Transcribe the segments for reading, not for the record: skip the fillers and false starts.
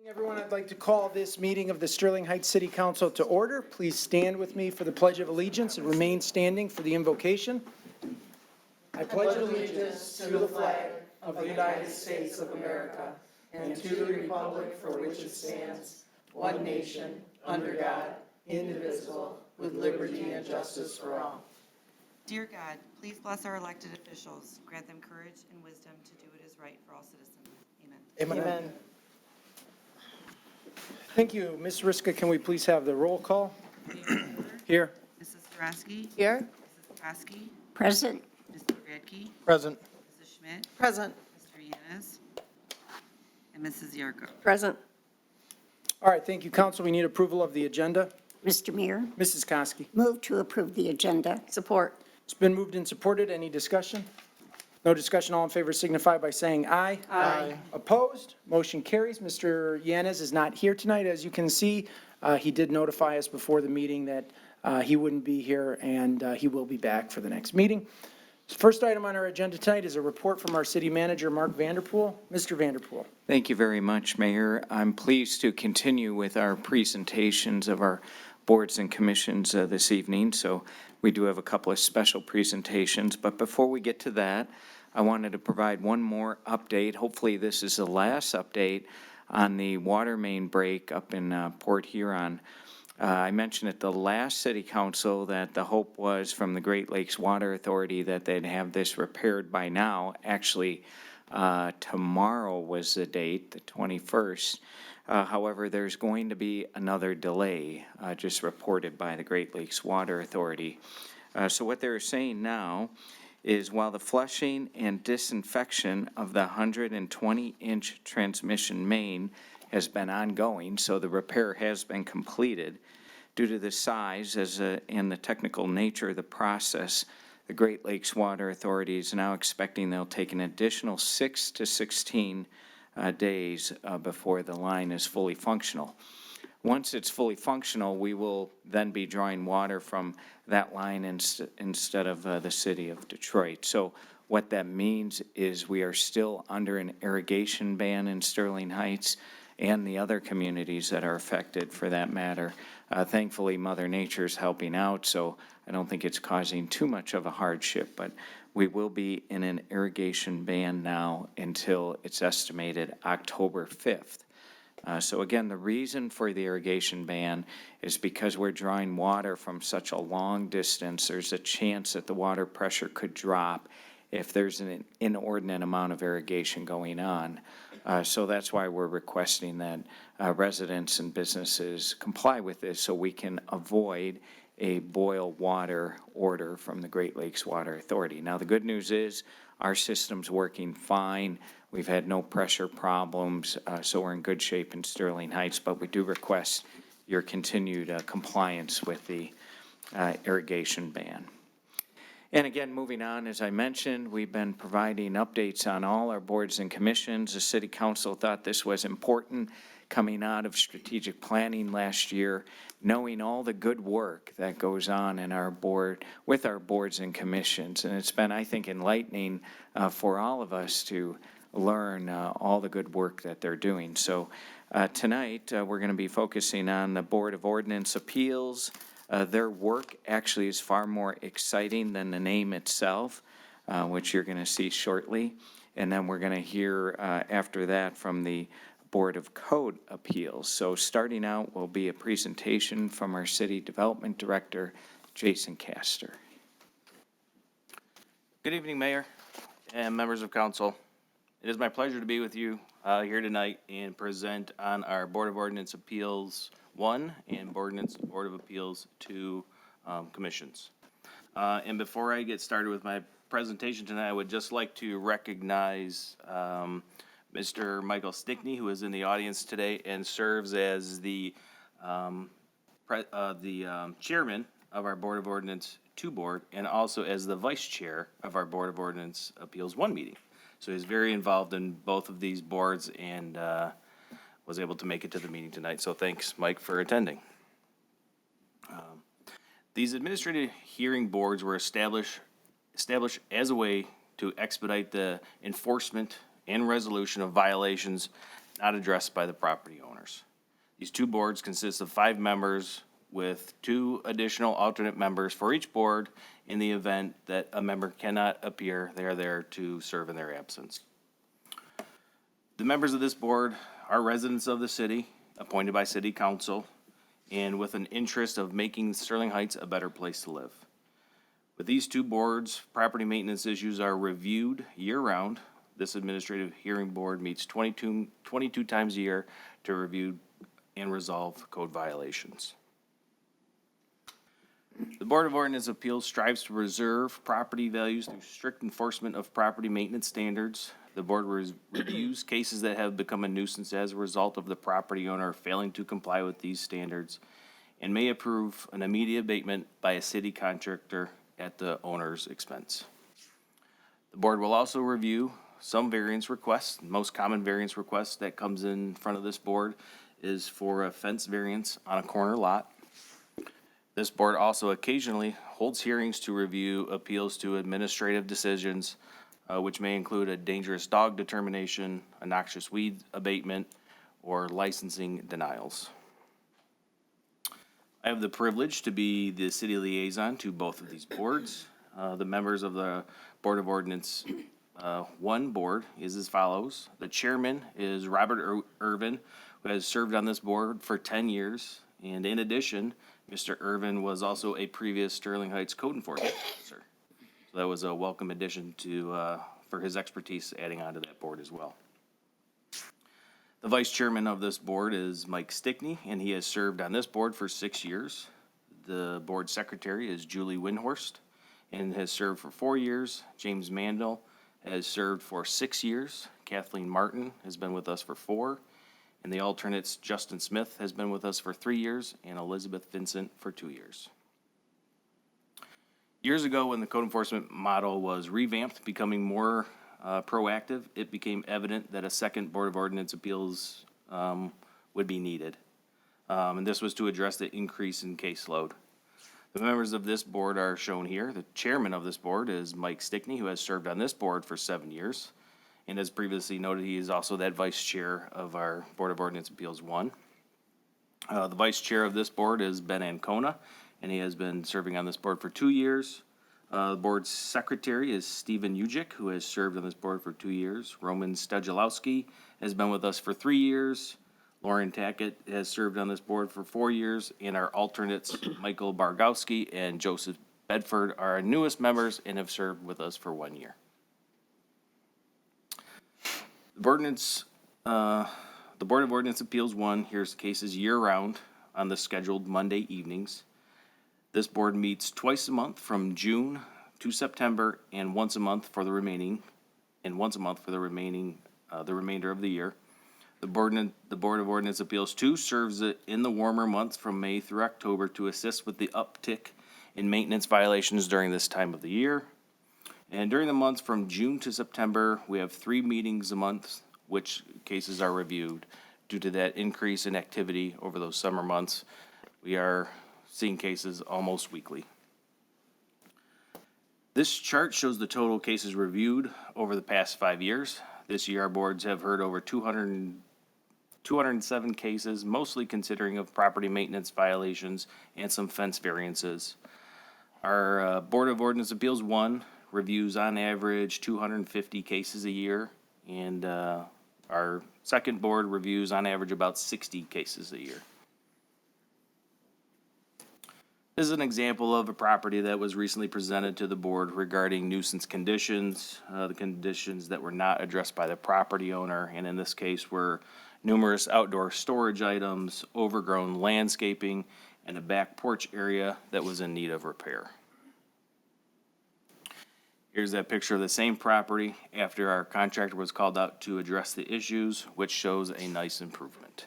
Everyone, I'd like to call this meeting of the Sterling Heights City Council to order. Please stand with me for the Pledge of Allegiance and remain standing for the invocation. I pledge allegiance to the flag of the United States of America and to the republic for which it stands, one nation, under God, indivisible, with liberty and justice for all. Dear God, please bless our elected officials. Grant them courage and wisdom to do what is right for all citizens. Amen. Amen. Thank you. Ms. Riska, can we please have the roll call? Here. Mrs. Sarowski? Here. Mrs. Kosky? Present. Mr. Radke? Present. Mrs. Schmidt? Present. Mr. Yanez? And Mrs. Yarko? Present. All right, thank you, Council. We need approval of the agenda. Mr. Mayor, Mrs. Kosky. move to approve the agenda. Support. It's been moved and supported. Any discussion? No discussion. All in favor signify by saying aye. Aye. Opposed? Motion carries. Mr. Yanez is not here tonight. As you can see, he did notify us before the meeting that he wouldn't be here, and he will be back for the next meeting. First item on our agenda tonight is a report from our city manager, Mark Vanderpool. Mr. Vanderpool. Thank you very much, Mayor. I'm pleased to continue with our presentations of our boards and commissions this evening. So we do have a couple of special presentations, but before we get to that, I wanted to provide one more update. Hopefully this is the last update on the water main break up in Port Huron. I mentioned at the last city council that the hope was from the Great Lakes Water Authority that they'd have this repaired by now. Actually, tomorrow was the date, the 21st. However, there's going to be another delay, just reported by the Great Lakes Water Authority. So what they're saying now is while the flushing and disinfection of the 120-inch transmission main has been ongoing, so the repair has been completed, due to the size and the technical nature of the process, the Great Lakes Water Authority is now expecting they'll take an additional 6 to 16 days before the line is fully functional. Once it's fully functional, we will then be drawing water from that line instead of the city of Detroit. So what that means is we are still under an irrigation ban in Sterling Heights and the other communities that are affected for that matter. Thankfully, Mother Nature's helping out, so I don't think it's causing too much of a hardship, but we will be in an irrigation ban now until it's estimated October 5th. So again, the reason for the irrigation ban is because we're drawing water from such a long distance. There's a chance that the water pressure could drop if there's an inordinate amount of irrigation going on. So that's why we're requesting that residents and businesses comply with this so we can avoid a boil water order from the Great Lakes Water Authority. Now, the good news is our system's working fine. We've had no pressure problems, so we're in good shape in Sterling Heights, but we do request your continued compliance with the irrigation ban. And again, moving on, as I mentioned, we've been providing updates on all our boards and commissions. The City Council thought this was important coming out of strategic planning last year, knowing all the good work that goes on in our board, with our boards and commissions. And it's been, I think, enlightening for all of us to learn all the good work that they're doing. So tonight, we're going to be focusing on the Board of Ordinance Appeals. Their work actually is far more exciting than the name itself, which you're going to see shortly. And then we're going to hear after that from the Board of Code Appeals. So starting out will be a presentation from our City Development Director, Jason Castor. Good evening, Mayor and members of Council. It is my pleasure to be with you here tonight and present on our Board of Ordinance Appeals 1 and Board of Appeals 2 commissions. And before I get started with my presentation tonight, I would just like to recognize Mr. Michael Stickney, who is in the audience today and serves as the chairman of our Board of Ordinance 2 board and also as the vice chair of our Board of Ordinance Appeals 1 meeting. So he's very involved in both of these boards and was able to make it to the meeting tonight. So thanks, Mike, for attending. These administrative hearing boards were established as a way to expedite the enforcement and resolution of violations not addressed by the property owners. These two boards consist of 5 members with 2 additional alternate members for each board. In the event that a member cannot appear, they are there to serve in their absence. The members of this board are residents of the city, appointed by city council, and with an interest of making Sterling Heights a better place to live. With these two boards, property maintenance issues are reviewed year-round. This administrative hearing board meets 22 times a year to review and resolve code violations. The Board of Ordinance Appeals strives to preserve property values through strict enforcement of property maintenance standards. The board reviews cases that have become a nuisance as a result of the property owner failing to comply with these standards, and may approve an immediate abatement by a city contractor at the owner's expense. The board will also review some variance requests. The most common variance request that comes in front of this board is for a fence variance on a corner lot. This board also occasionally holds hearings to review appeals to administrative decisions, which may include a dangerous dog determination, a noxious weed abatement, or licensing denials. I have the privilege to be the city liaison to both of these boards. The members of the Board of Ordinance 1 board is as follows. The chairman is Robert Irvin, who has served on this board for 10 years. And in addition, Mr. Irvin was also a previous Sterling Heights code enforcement officer. So that was a welcome addition to, for his expertise adding on to that board as well. The vice chairman of this board is Mike Stickney, and he has served on this board for 6 years. The board secretary is Julie Windhorst and has served for 4 years. James Mandel has served for 6 years. Kathleen Martin has been with us for 4. And the alternates, Justin Smith has been with us for 3 years, and Elizabeth Vincent for 2 years. Years ago, when the code enforcement model was revamped, becoming more proactive, it became evident that a second Board of Ordinance Appeals would be needed. And this was to address the increase in caseload. The members of this board are shown here. The chairman of this board is Mike Stickney, who has served on this board for 7 years. And as previously noted, he is also that vice chair of our Board of Ordinance Appeals 1. The vice chair of this board is Ben Ancona, and he has been serving on this board for 2 years. The board's secretary is Stephen Ujic, who has served on this board for 2 years. Roman Stadulowski has been with us for 3 years. Lauren Tackett has served on this board for 4 years. And our alternates, Michael Bargowski and Joseph Bedford, are our newest members and have served with us for 1 year. The Board of Ordinance Appeals 1 hears cases year-round on the scheduled Monday evenings. This board meets twice a month from June to September, and once a month for the remainder of the year. The Board of Ordinance Appeals 2 serves in the warmer months from May through October to assist with the uptick in maintenance violations during this time of the year. And during the months from June to September, we have 3 meetings a month, which cases are reviewed. Due to that increase in activity over those summer months, we are seeing cases almost weekly. This chart shows the total cases reviewed over the past 5 years. This year, our boards have heard over 207 cases, mostly considering of property maintenance violations and some fence variances. Our Board of Ordinance Appeals 1 reviews on average 250 cases a year, and our second board reviews on average about 60 cases a year. This is an example of a property that was recently presented to the board regarding nuisance conditions, the conditions that were not addressed by the property owner, and in this case were numerous outdoor storage items, overgrown landscaping, and a back porch area that was in need of repair. Here's that picture of the same property after our contractor was called out to address the issues, which shows a nice improvement.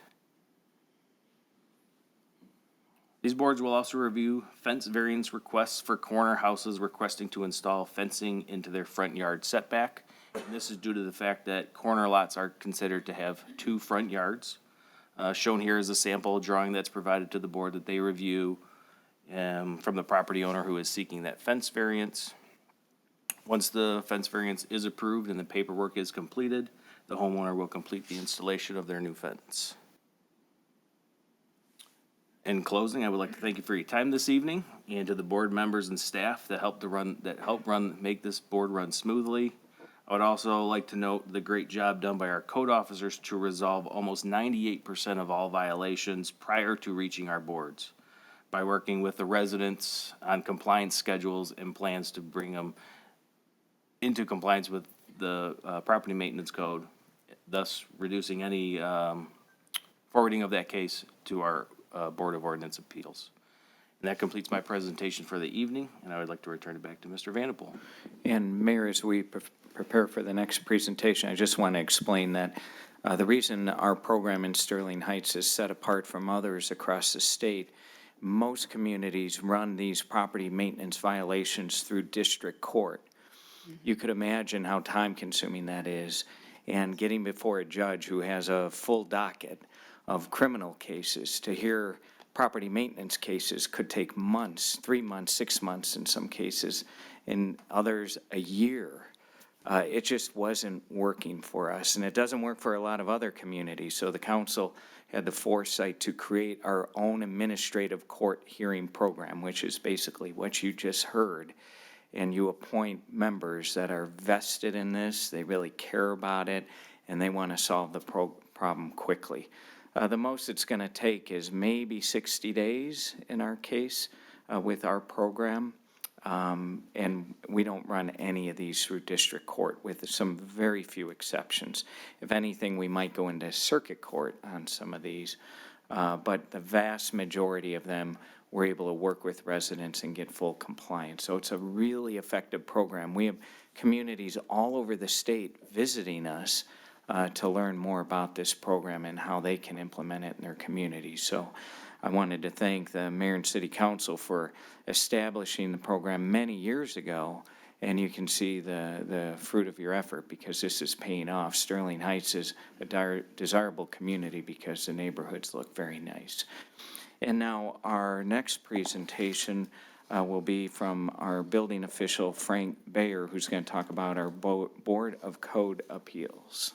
These boards will also review fence variance requests for corner houses requesting to install fencing into their front yard setback. And this is due to the fact that corner lots are considered to have 2 front yards. Shown here is a sample drawing that's provided to the board that they review from the property owner who is seeking that fence variance. Once the fence variance is approved and the paperwork is completed, the homeowner will complete the installation of their new fence. In closing, I would like to thank you for your time this evening and to the board members and staff that make this board run smoothly. I would also like to note the great job done by our code officers to resolve almost 98% of all violations prior to reaching our boards by working with the residents on compliance schedules and plans to bring them into compliance with the property maintenance code, thus reducing any forwarding of that case to our Board of Ordinance Appeals. And that completes my presentation for the evening, and I would like to return it back to Mr. Vanderpool. And Mayor, as we prepare for the next presentation, I just want to explain that the reason our program in Sterling Heights is set apart from others across the state, most communities run these property maintenance violations through district court. You could imagine how time-consuming that is, and getting before a judge who has a full docket of criminal cases to hear property maintenance cases could take months, 3 months, 6 months in some cases, in others a year. It just wasn't working for us, and it doesn't work for a lot of other communities. So the council had the foresight to create our own administrative court hearing program, which is basically what you just heard. And you appoint members that are vested in this, they really care about it, and they want to solve the problem quickly. The most it's going to take is maybe 60 days in our case with our program. And we don't run any of these through district court with some very few exceptions. If anything, we might go into circuit court on some of these. But the vast majority of them, we're able to work with residents and get full compliance. So it's a really effective program. We have communities all over the state visiting us to learn more about this program and how they can implement it in their communities. So I wanted to thank the mayor and city council for establishing the program many years ago, and you can see the fruit of your effort because this is paying off. Sterling Heights is a desirable community because the neighborhoods look very nice. And now our next presentation will be from our building official, Frank Bayer, who's going to talk about our Board of Code Appeals.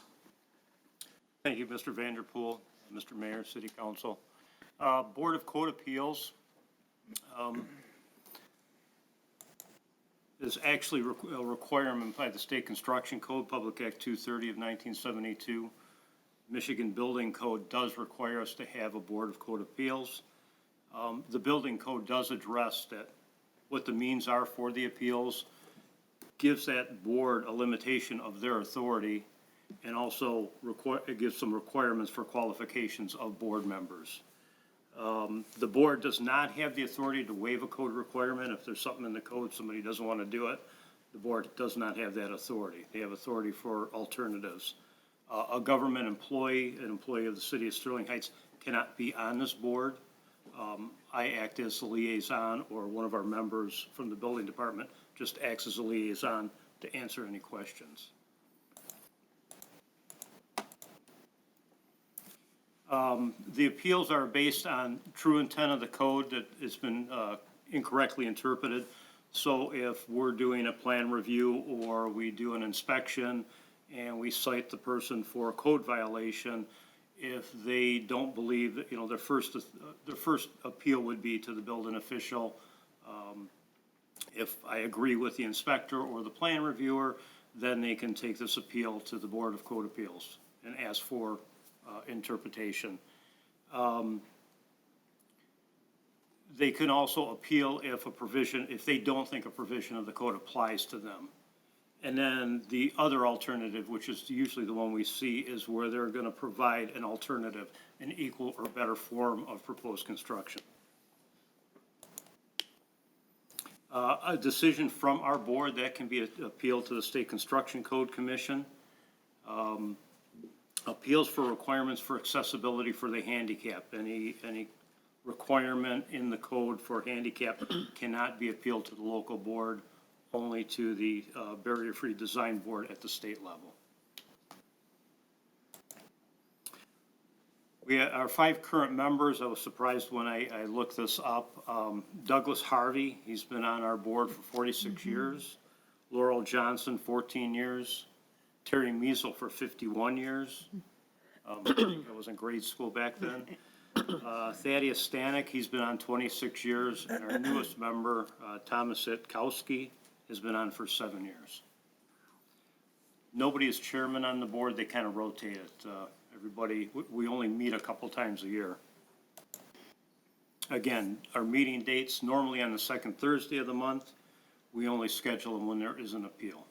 Thank you, Mr. Vanderpool, Mr. Mayor, City Council. Board of Code Appeals is actually a requirement by the State Construction Code, Public Act 230 of 1972. Michigan Building Code does require us to have a Board of Code Appeals. The Building Code does address that, what the means are for the appeals, gives that board a limitation of their authority, and also it gives some requirements for qualifications of board members. The board does not have the authority to waive a code requirement. If there's something in the code, somebody doesn't want to do it, the board does not have that authority. They have authority for alternatives. A government employee, an employee of the city of Sterling Heights, cannot be on this board. I act as the liaison, or one of our members from the building department just acts as a liaison to answer any questions. The appeals are based on true intent of the code that has been incorrectly interpreted. So if we're doing a plan review or we do an inspection and we cite the person for a code violation, if they don't believe that, their first appeal would be to the building official. If I agree with the inspector or the plan reviewer, then they can take this appeal to the Board of Code Appeals and ask for interpretation. They can also appeal if they don't think a provision of the code applies to them. And then the other alternative, which is usually the one we see, is where they're going to provide an alternative, an equal or better form of proposed construction. A decision from our board that can be appealed to the State Construction Code Commission. Appeals for requirements for accessibility for the handicap. Any requirement in the code for handicap cannot be appealed to the local board, only to the barrier-free design board at the state level. We have our 5 current members. I was surprised when I looked this up. Douglas Harvey, he's been on our board for 46 years. Laurel Johnson, 14 years. Terry Measle for 51 years. I was in grade school back then. Thaddeus Stanek, he's been on 26 years, and our newest member, Thomas Itkowski, has been on for 7 years. Nobody is chairman on the board, they kind of rotate it. Everybody, we only meet a couple times a year. Again, our meeting dates normally on the second Thursday of the month. We only schedule them when there is an appeal.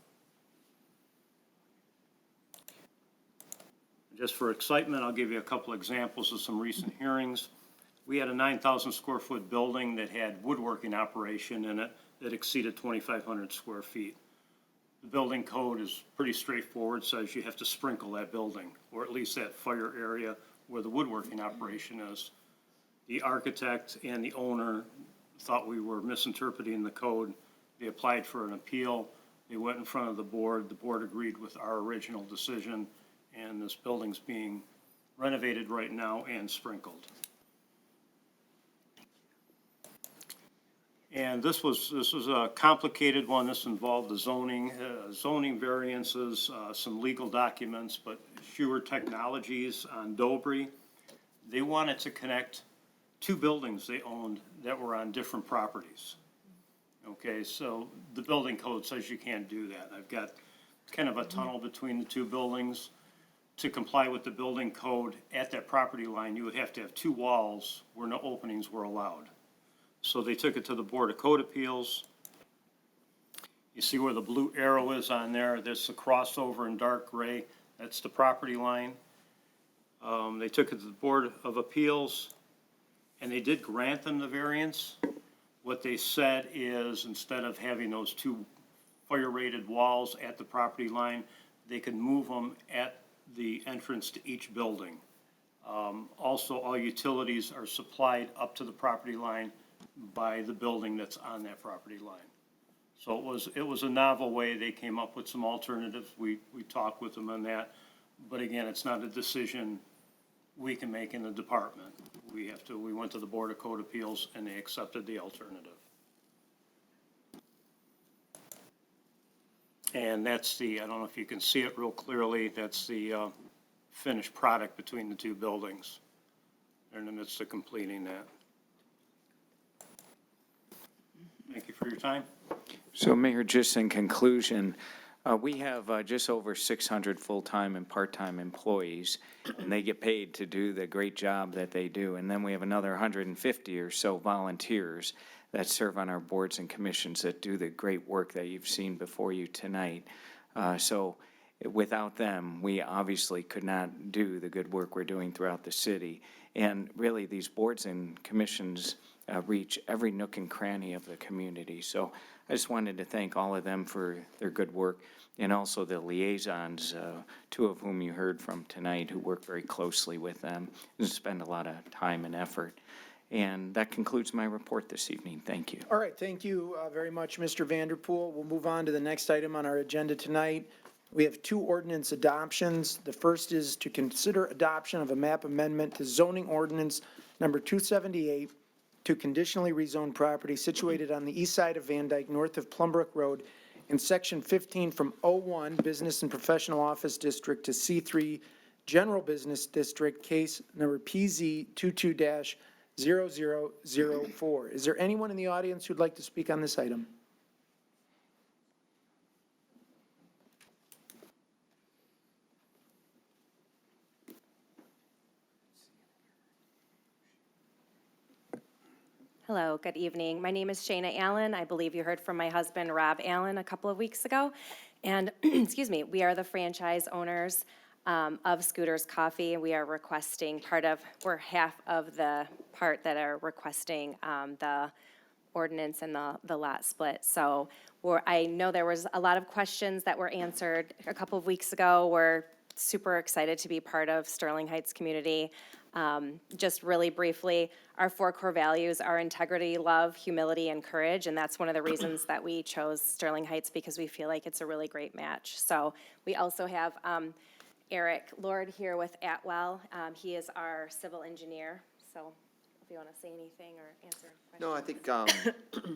Just for excitement, I'll give you a couple examples of some recent hearings. We had a 9,000 square foot building that had woodworking operation in it that exceeded 2,500 square feet. The building code is pretty straightforward, says you have to sprinkle that building, or at least that fire area where the woodworking operation is. The architect and the owner thought we were misinterpreting the code. They applied for an appeal. They went in front of the board. The board agreed with our original decision, and this building's being renovated right now and sprinkled. And this was a complicated one. This involved the zoning variances, some legal documents, but Schuer Technologies on Dobry. They wanted to connect two buildings they owned that were on different properties. Okay, so the building code says you can't do that. I've got kind of a tunnel between the two buildings. To comply with the building code at that property line, you would have to have two walls where no openings were allowed. So they took it to the Board of Code Appeals. You see where the blue arrow is on there, there's the crossover in dark gray, that's the property line. They took it to the Board of Appeals, and they did grant them the variance. What they said is, instead of having those two fire-rated walls at the property line, they could move them at the entrance to each building. Also, all utilities are supplied up to the property line by the building that's on that property line. So it was a novel way. They came up with some alternatives. We talked with them on that. But again, it's not a decision we can make in the department. We went to the Board of Code Appeals and they accepted the alternative. And that's I don't know if you can see it real clearly, that's the finished product between the two buildings. They're in the midst of completing that. Thank you for your time. So Mayor, just in conclusion, we have just over 600 full-time and part-time employees, and they get paid to do the great job that they do. And then we have another 150 or so volunteers that serve on our boards and commissions that do the great work that you've seen before you tonight. So without them, we obviously could not do the good work we're doing throughout the city. And really, these boards and commissions reach every nook and cranny of the community. So I just wanted to thank all of them for their good work, and also the liaisons, two of whom you heard from tonight, who work very closely with them and spend a lot of time and effort. And that concludes my report this evening. Thank you. All right, thank you very much, Mr. Vanderpool. We'll move on to the next item on our agenda tonight. We have two ordinance adoptions. The first is to consider adoption of a map amendment to zoning ordinance number 278 to conditionally rezone property situated on the east side of Van Dyke, north of Plumbrook Road, in section 15 from O1 Business and Professional Office District to C3 General Business District, case number PZ 22-0004. Is there anyone in the audience who'd like to speak on this item? Hello, good evening. My name is Shayna Allen. I believe you heard from my husband, Rob Allen, a couple of weeks ago. And, excuse me, we are the franchise owners of Scooter's Coffee. We are requesting we're half of the part that are requesting the ordinance and the lot split. So I know there was a lot of questions that were answered a couple of weeks ago. We're super excited to be part of Sterling Heights community. Just really briefly, our 4 core values are integrity, love, humility, and courage, and that's one of the reasons that we chose Sterling Heights, because we feel like it's a really great match. So we also have Eric Lord here with Atwell. He is our civil engineer, so if you want to say anything or answer questions. No, I think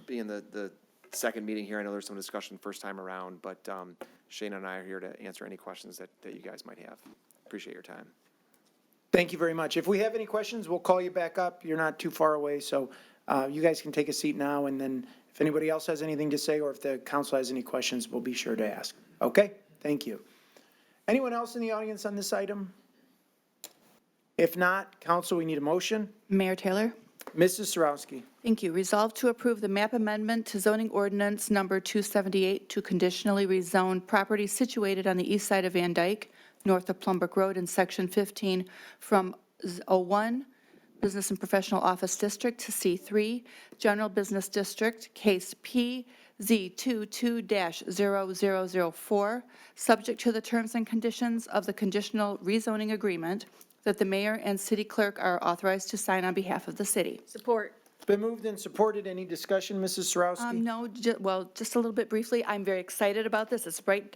being the second meeting here. I know there's some discussion first time around, but Shayna and I are here to answer any questions that you guys might have. Appreciate your time. Thank you very much. If we have any questions, we'll call you back up. You're not too far away, so you guys can take a seat now, and then if anybody else has anything to say or if the council has any questions, we'll be sure to ask. Okay? Thank you. Anyone else in the audience on this item? If not, council, we need a motion. Mayor Taylor? Mrs. Sarowski. Thank you. Resolved to approve the map amendment to zoning ordinance number 278 to conditionally rezone property situated on the east side of Van Dyke, north of Plumbrook Road in Section 15 from 01 Business and Professional Office District to C3 General Business District, case PZ22-0004, subject to the terms and conditions of the conditional rezoning agreement that the mayor and city clerk are authorized to sign on behalf of the city. Support. It's been moved and supported. Any discussion, Mrs. Sarowski? No, well, just a little bit briefly, I'm very excited about this. It's right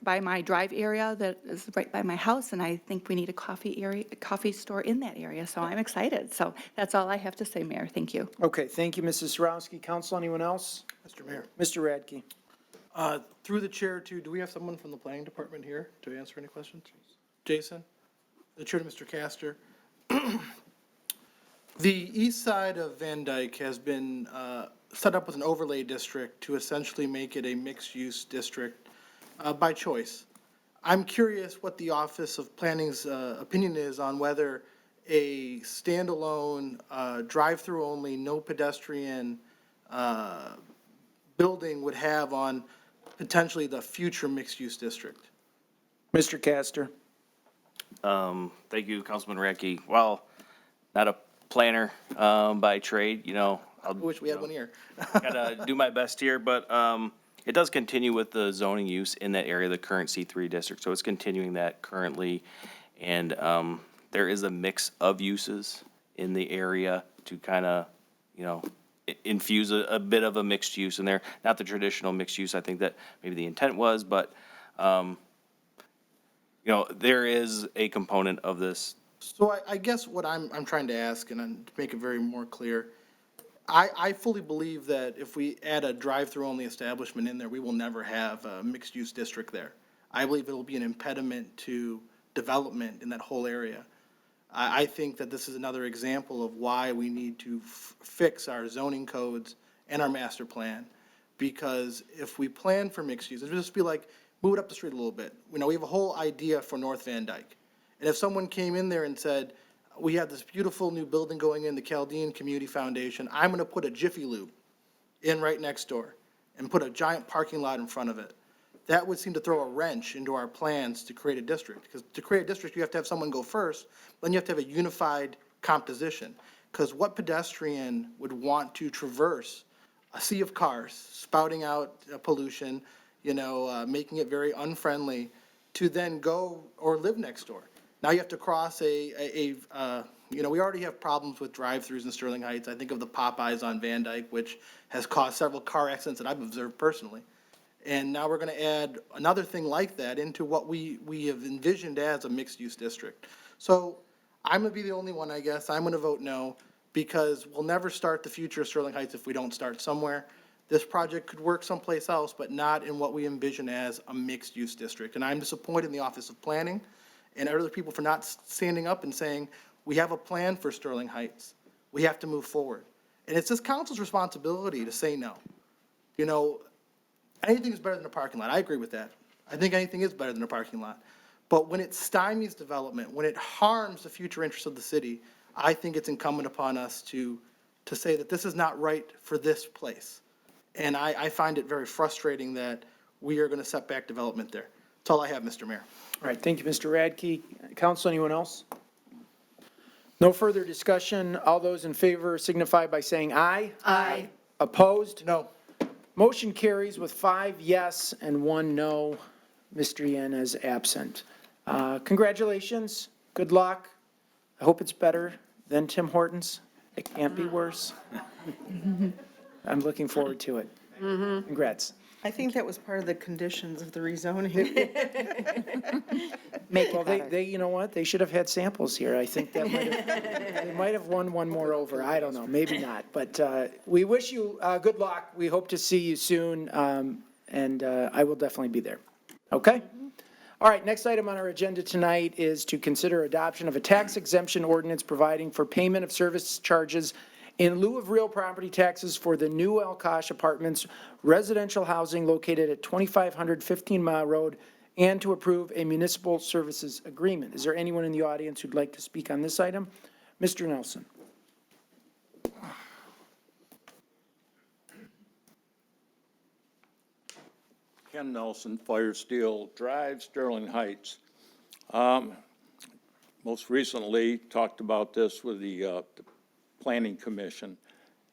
by my drive area that is right by my house, and I think we need a coffee store in that area, so I'm excited. So that's all I have to say, Mayor. Thank you. Okay, thank you, Mrs. Sarowski. Council, anyone else? Mr. Mayor, Mr. Radke. through the chair too, do we have someone from the planning department here to answer any questions? Jason? The chair to Mr. Castor. The east side of Van Dyke has been set up as an overlay district to essentially make it a mixed-use district by choice. I'm curious what the Office of Planning's opinion is on whether a standalone, drive-through only, no pedestrian building would have on potentially the future mixed-use district. Mr. Castor. Thank you, Councilman Radke. Well, not a planner by trade, you know. I wish we had one here. Gotta do my best here, but it does continue with the zoning use in that area, the current C3 district. So it's continuing that currently. And there is a mix of uses in the area to kind of, you know, infuse a bit of a mixed use in there. Not the traditional mixed use, I think that maybe the intent was, but, you know, there is a component of this. So I guess what I'm trying to ask, and to make it very more clear, I fully believe that if we add a drive-through only establishment in there, we will never have a mixed-use district there. I believe it will be an impediment to development in that whole area. I think that this is another example of why we need to fix our zoning codes and our master plan. Because if we plan for mixed use, it would just be like, move it up the street a little bit. You know, we have a whole idea for North Van Dyke. And if someone came in there and said, we have this beautiful new building going in, the Chaldean Community Foundation, I'm gonna put a Jiffy Lube in right next door and put a giant parking lot in front of it, that would seem to throw a wrench into our plans to create a district. Because to create a district, you have to have someone go first, then you have to have a unified composition. Because what pedestrian would want to traverse a sea of cars, spouting out pollution, you know, making it very unfriendly, to then go or live next door? Now you have to cross you know, we already have problems with drive-throughs in Sterling Heights. I think of the Popeyes on Van Dyke, which has caused several car accidents that I've observed personally. And now we're going to add another thing like that into what we have envisioned as a mixed-use district. So I'm going to be the only one, I guess. I'm going to vote no, because we'll never start the future of Sterling Heights if we don't start somewhere. This project could work someplace else, but not in what we envision as a mixed-use district. And I'm disappointed in the Office of Planning and other people for not standing up and saying, we have a plan for Sterling Heights. We have to move forward. And it's this council's responsibility to say no. You know, anything is better than a parking lot. I agree with that. I think anything is better than a parking lot. But when it stymies development, when it harms the future interests of the city, I think it's incumbent upon us to say that this is not right for this place. And I find it very frustrating that we are going to set back development there. That's all I have, Mr. Mayor. All right, thank you, Mr. Radke. Council, anyone else? No further discussion. All those in favor signify by saying aye. Aye. Opposed? No. Motion carries with 5 yes and 1 no. Mr. Yen is absent. Congratulations. Good luck. I hope it's better than Tim Hortons. It can't be worse. I'm looking forward to it. Congrats. I think that was part of the conditions of the rezoning. Make Well, it better. they, you know what? They should have had samples here. I think that they might have won one more over. I don't know, maybe not. But we wish you good luck. We hope to see you soon, and I will definitely be there. Okay? All right, next item on our agenda tonight is to consider adoption of a tax exemption ordinance providing for payment of service charges in lieu of real property taxes for the new Alkosh Apartments residential housing located at 2500 15 Mile Road, and to approve a municipal services agreement. Is there anyone in the audience who'd like to speak on this item? Mr. Nelson. Ken Nelson, Fire Steel Drive, Sterling Heights. Most recently, talked about this with the Planning Commission,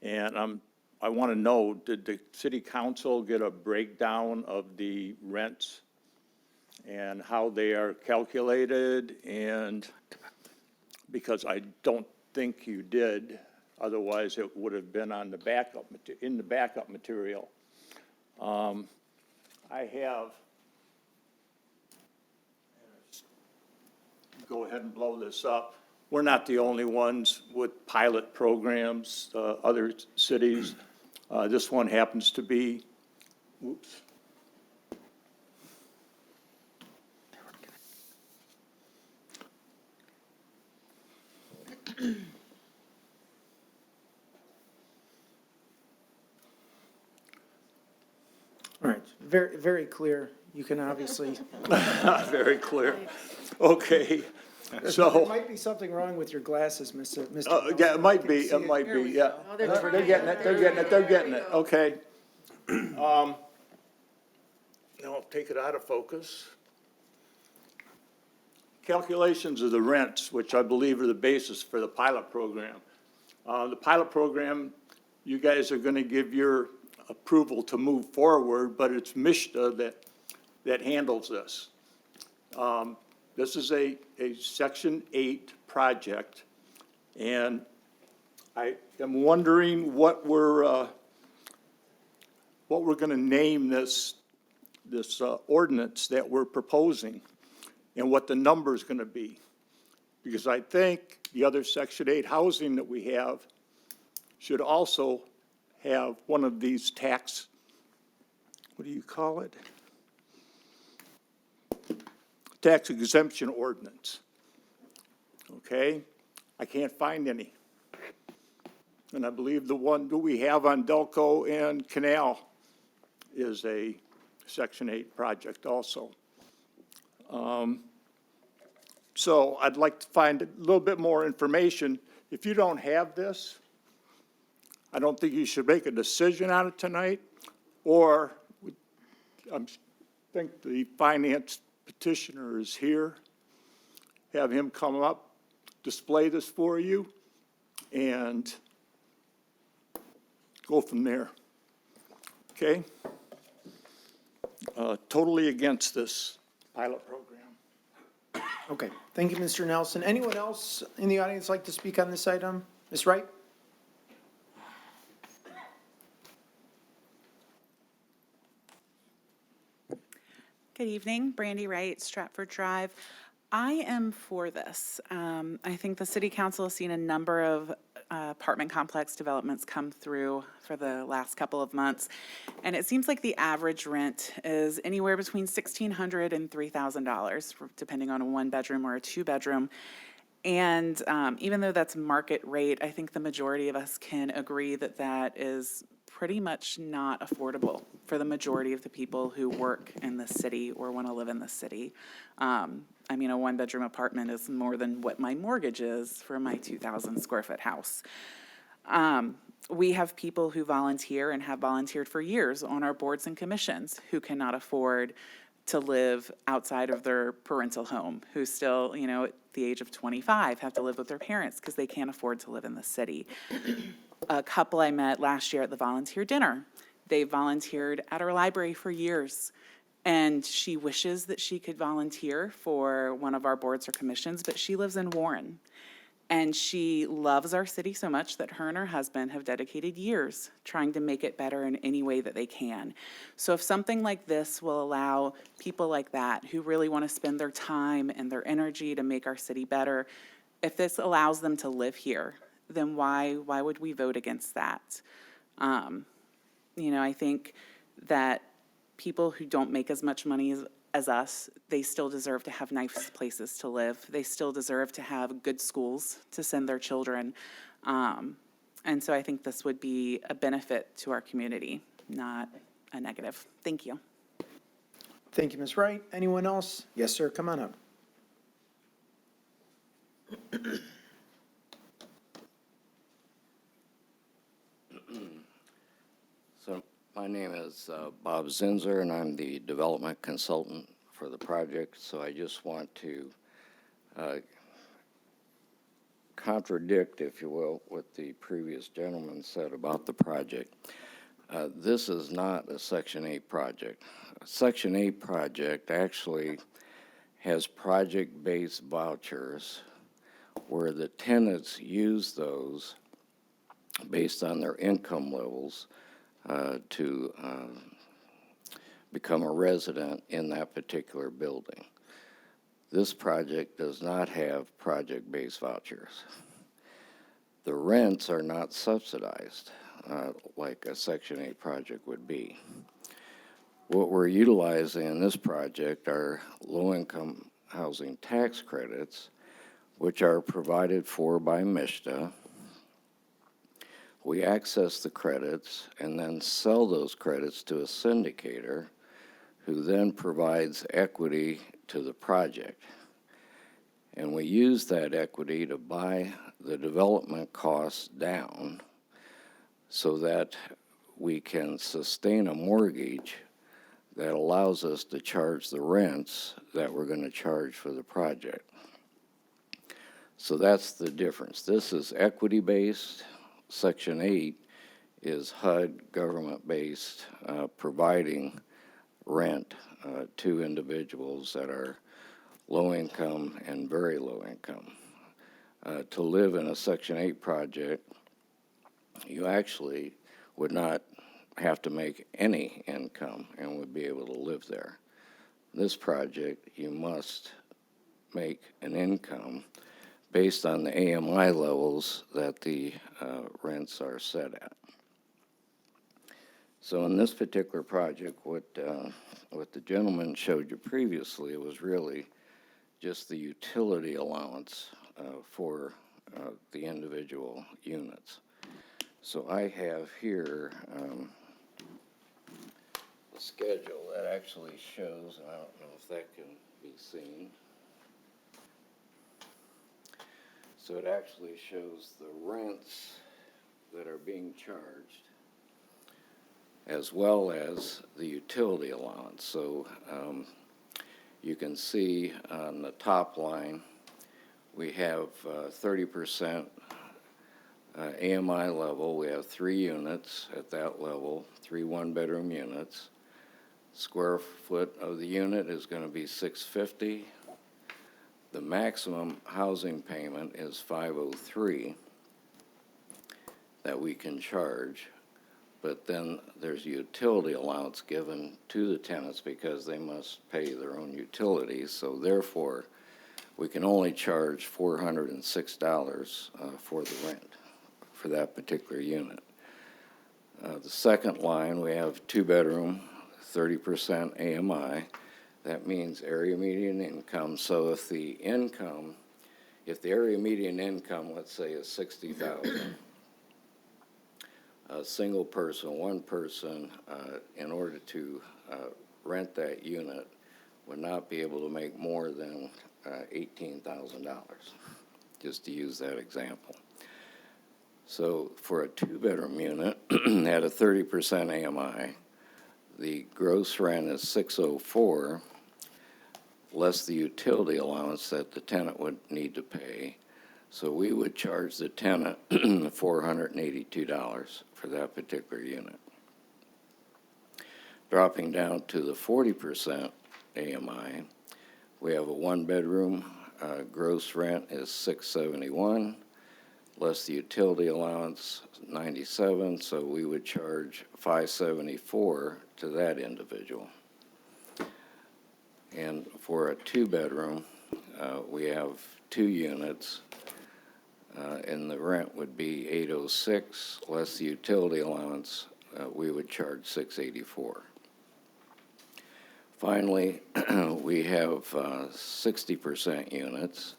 and I want to know, did the city council get a breakdown of the rents and how they are calculated? And because I don't think you did, otherwise it would have been on the backup, in the backup material. I have, go ahead and blow this up. We're not the only ones with pilot programs, other cities. This one happens to be, whoops. All right, very, very clear. You can obviously, Very clear. Okay, there so, might be something wrong with your glasses, Mr. yeah, it might I be, can see it might be, yeah. Oh, they're They're getting it, they're getting it, they're getting it, okay. Now, I'll take it out of focus. Calculations of the rents, which I believe are the basis for the pilot program. The pilot program, you guys are gonna give your approval to move forward, but it's MISTA that handles this. This is a Section 8 project, and I am wondering what we're gonna name this ordinance that we're proposing, and what the number's gonna be. Because I think the other Section 8 housing that we have should also have one of these tax, what do you call it? Tax exemption ordinance. Okay? I can't find any. And I believe the one that we have on Delco and Canal is a Section 8 project also. So I'd like to find a little bit more information. If you don't have this, I don't think you should make a decision on it tonight, or I think the finance petitioner is here. Have him come up, display this for you, and go from there. Okay? Totally against this pilot program. Okay, thank you, Mr. Nelson. Anyone else in the audience like to speak on this item? Ms. Wright? Good evening, Brandy Wright, Stratford Drive. I am for this. I think the city council has seen a number of apartment complex developments come through for the last couple of months. And it seems like the average rent is anywhere between $1,600 and $3,000, depending on a one-bedroom or a two-bedroom. And even though that's market rate, I think the majority of us can agree that that is pretty much not affordable for the majority of the people who work in the city or want to live in the city. I mean, a one-bedroom apartment is more than what my mortgage is for my 2,000 square foot house. We have people who volunteer and have volunteered for years on our boards and commissions who cannot afford to live outside of their parental home, who still, you know, at the age of 25 have to live with their parents because they can't afford to live in the city. A couple I met last year at the volunteer dinner, they volunteered at our library for years. And she wishes that she could volunteer for one of our boards or commissions, but she lives in Warren. And she loves our city so much that her and her husband have dedicated years trying to make it better in any way that they can. So if something like this will allow people like that who really want to spend their time and their energy to make our city better, if this allows them to live here, then why would we vote against that? I think that people who don't make as much money as us, they still deserve to have nice places to live. They still deserve to have good schools to send their children. And so I think this would be a benefit to our community, not a negative. Thank you. Thank you, Ms. Wright. Anyone else? Yes, sir, come on up. So my name is Bob Zinzer, and I'm the development consultant for the project. So I just want to contradict, if you will, what the previous gentleman said about the project. This is not a Section 8 project. A Section 8 project actually has project-based vouchers where the tenants use those based on their income levels to become a resident in that particular building. This project does not have project-based vouchers. The rents are not subsidized like a Section 8 project would be. What we're utilizing in this project are low-income housing tax credits, which are provided for by MISTA. We access the credits and then sell those credits to a syndicator who then provides equity to the project. And we use that equity to buy the development costs down so that we can sustain a mortgage that allows us to charge the rents that we're going to charge for the project. So that's the difference. This is equity-based. Section 8 is HUD government-based, providing rent to individuals that are low income and very low income. To live in a Section 8 project, you actually would not have to make any income and would be able to live there. This project, you must make an income based on the AMI levels that the rents are set at. So in this particular project, what the gentleman showed you previously was really just the utility allowance for the individual units. So I have here a schedule that actually shows, and I don't know if that can be seen. So it actually shows the rents that are being charged as well as the utility allowance. So you can see on the top line, we have 30% AMI level. We have 3 units at that level, 3 one-bedroom units. Square foot of the unit is going to be $650. The maximum housing payment is $503 that we can charge, but then there's a utility allowance given to the tenants because they must pay their own utilities, so therefore we can only charge $406 for the rent for that particular unit. The second line, we have 2-bedroom, 30% AMI. That means area median income. So if the area median income, let's say, is $60,000, a single person, one person, in order to rent that unit would not be able to make more than $18,000, just to use that example. So for a 2-bedroom unit at a 30% AMI, the gross rent is $604, less the utility allowance that the tenant would need to pay. So we would charge the tenant $482 for that particular unit. Dropping down to the 40% AMI, we have a 1-bedroom gross rent is $671, less the utility allowance, $97, so we would charge $574 to that individual. And for a two-bedroom, we have 2 units, and the rent would be $806, less the utility allowance, we would charge $684. Finally, we have 60% units.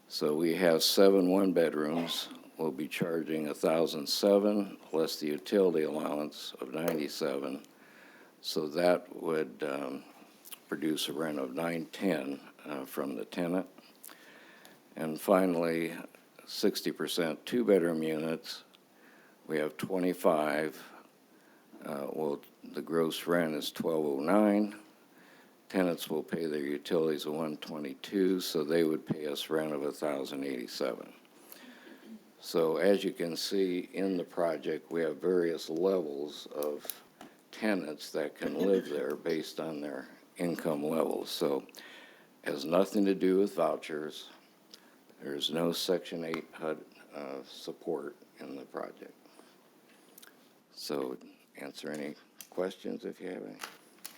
So we have 7 one-bedrooms. We'll be charging $1,007, less the utility allowance of $97. So that would produce a rent of $910 from the tenant. And finally, 60% two-bedroom units. We have 25. The gross rent is $1,209. Tenants will pay their utilities of $122, so they would pay us rent of $1,087. So as you can see in the project, we have various levels of tenants that can live there based on their income levels. So it has nothing to do with vouchers. There's no Section 8 HUD support in the project. So answer any questions if you have any.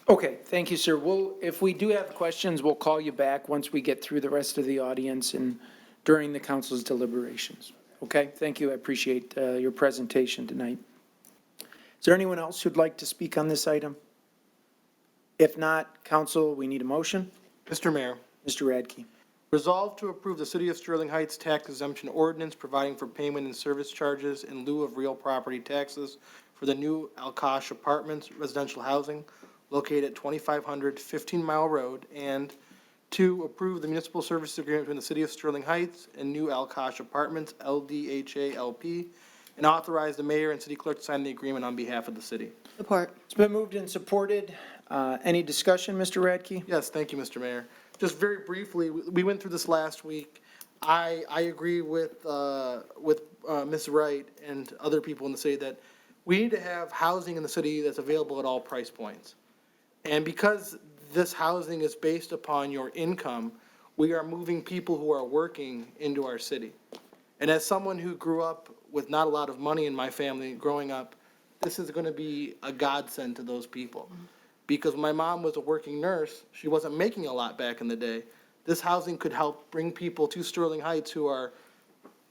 Okay, thank you, sir. If we do have questions, we'll call you back once we get through the rest of the audience and during the council's deliberations. Okay, thank you. I appreciate your presentation tonight. Is there anyone else who'd like to speak on this item? If not, council, we need a motion. Mr. Mayor, Mr. Radke. resolve to approve the City of Sterling Heights tax exemption ordinance providing for payment and service charges in lieu of real property taxes for the new Alkosh Apartments residential housing located at 2500 15 Mile Road, and 2, approve the municipal services agreement between the City of Sterling Heights and new Alkosh Apartments, LDHA LP, and authorize the mayor and city clerk to sign the agreement on behalf of the city. Support. It's been moved and supported. Any discussion, Mr. Radke? Yes, thank you, Mr. Mayor. Just very briefly, we went through this last week. I agree with Ms. Wright and other people in the city that we need to have housing in the city that's available at all price points. And because this housing is based upon your income, we are moving people who are working into our city. And as someone who grew up with not a lot of money in my family growing up, this is going to be a godsend to those people. Because when my mom was a working nurse, she wasn't making a lot back in the day. This housing could help bring people to Sterling Heights who are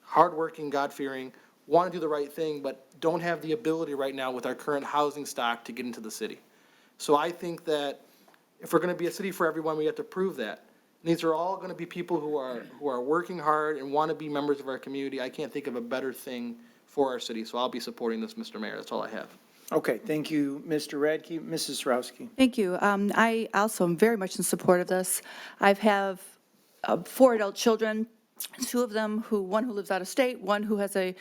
hardworking, God-fearing, want to do the right thing, but don't have the ability right now with our current housing stock to get into the city. So I think that if we're going to be a city for everyone, we have to prove that. And these are all going to be people who are working hard and want to be members of our community. I can't think of a better thing for our city, so I'll be supporting this, Mr. Mayor. That's all I have. Okay, thank you, Mr. Radke. Mrs. Sarowski. Thank you. I also am very much in support of this. I have 4 adult children, 2 of them one who lives out of state, one who has a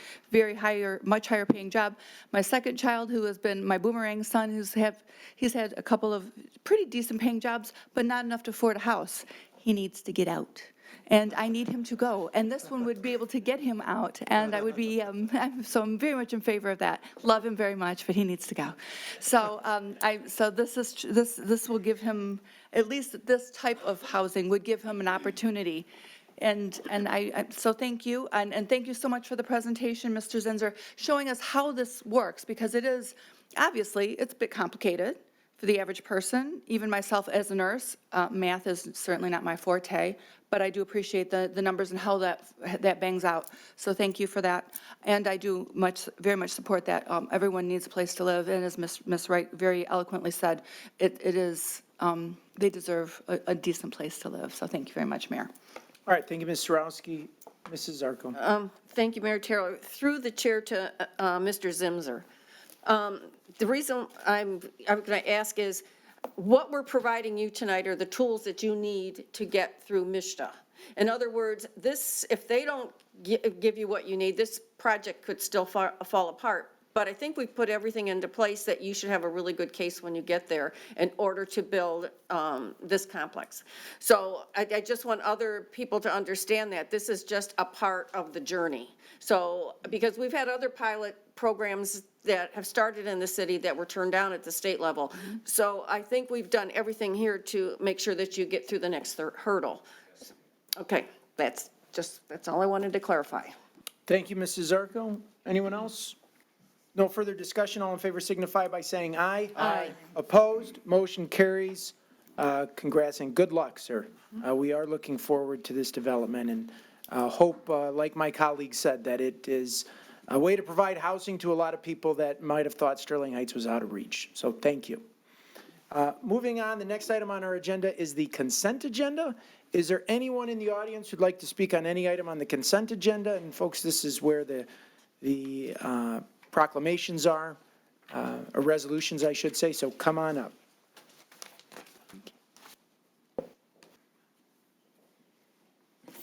much higher paying job. My second child, who has been my boomerang son, he's had a couple of pretty decent paying jobs, but not enough to afford a house. He needs to get out. And I need him to go, and this one would be able to get him out, and I would be, so I'm very much in favor of that. Love him very much, but he needs to go. So, this will give him, at least this type of housing would give him an opportunity. And so thank you, and thank you so much for the presentation, Mr. Zinser, showing us how this works, because it is, obviously, it's a bit complicated for the average person. Even myself as a nurse, math is certainly not my forte, but I do appreciate the numbers and how that bangs out. So thank you for that. And I do very much support that. Everyone needs a place to live, and as Ms. Wright very eloquently said, it is, they deserve a decent place to live. So thank you very much, Mayor. All right, thank you, Ms. Sarowski. Mrs. Zarko. Thank you, Mayor Taylor. Through the chair to Mr. Zimser. The reason I'm going to ask is, what we're providing you tonight are the tools that you need to get through MISHDA. In other words, if they don't give you what you need, this project could still fall apart. But I think we've put everything into place that you should have a really good case when you get there in order to build this complex. So I just want other people to understand that this is just a part of the journey. So, because we've had other pilot programs that have started in the city that were turned down at the state level. Mm-hmm. So I think we've done everything here to make sure that you get through the next hurdle. Okay, that's all I wanted to clarify. Thank you, Mrs. Zarko. Anyone else? No further discussion. All in favor signify by saying aye. Aye. Opposed? Motion carries. Congrats and good luck, sir. We are looking forward to this development and hope, like my colleague said, that it is a way to provide housing to a lot of people that might have thought Sterling Heights was out of reach. So thank you. Moving on, the next item on our agenda is the consent agenda. Is there anyone in the audience who'd like to speak on any item on the consent agenda? And folks, this is where the proclamations are, or resolutions, I should say, so come on up.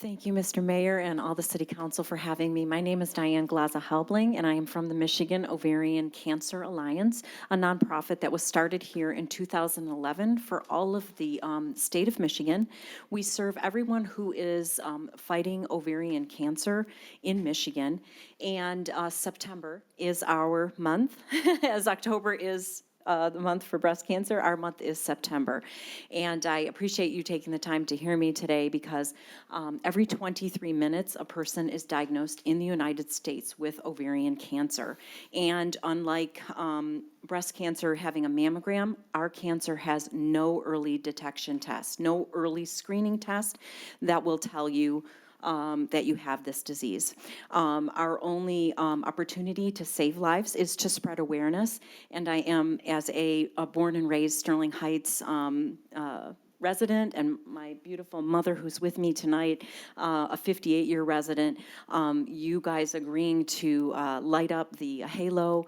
Thank you, Mr. Mayor, and all the city council for having me. My name is Diane Glaza-Helbling, and I am from the Michigan Ovarian Cancer Alliance, a nonprofit that was started here in 2011 for all of the state of Michigan. We serve everyone who is fighting ovarian cancer in Michigan, and September is our month, as October is the month for breast cancer. Our month is September. And I appreciate you taking the time to hear me today because every 23 minutes, a person is diagnosed in the United States with ovarian cancer. And unlike breast cancer having a mammogram, our cancer has no early detection test, no early screening test that will tell you that you have this disease. Our only opportunity to save lives is to spread awareness, and I am, as a born and raised Sterling Heights resident, and my beautiful mother who's with me tonight, a 58-year resident, you guys agreeing to light up the halo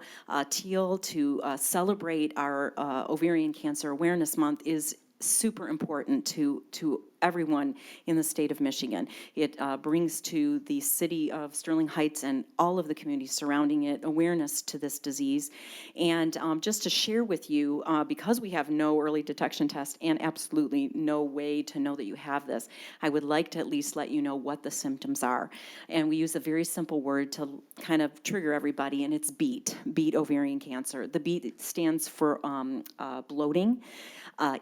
teal to celebrate our Ovarian Cancer Awareness Month is super important to everyone in the state of Michigan. It brings to the city of Sterling Heights and all of the communities surrounding it awareness to this disease. And just to share with you, because we have no early detection test and absolutely no way to know that you have this, I would like to at least let you know what the symptoms are. And we use a very simple word to kind of trigger everybody, and it's BEAT, beat ovarian cancer. The BEAT stands for bloating.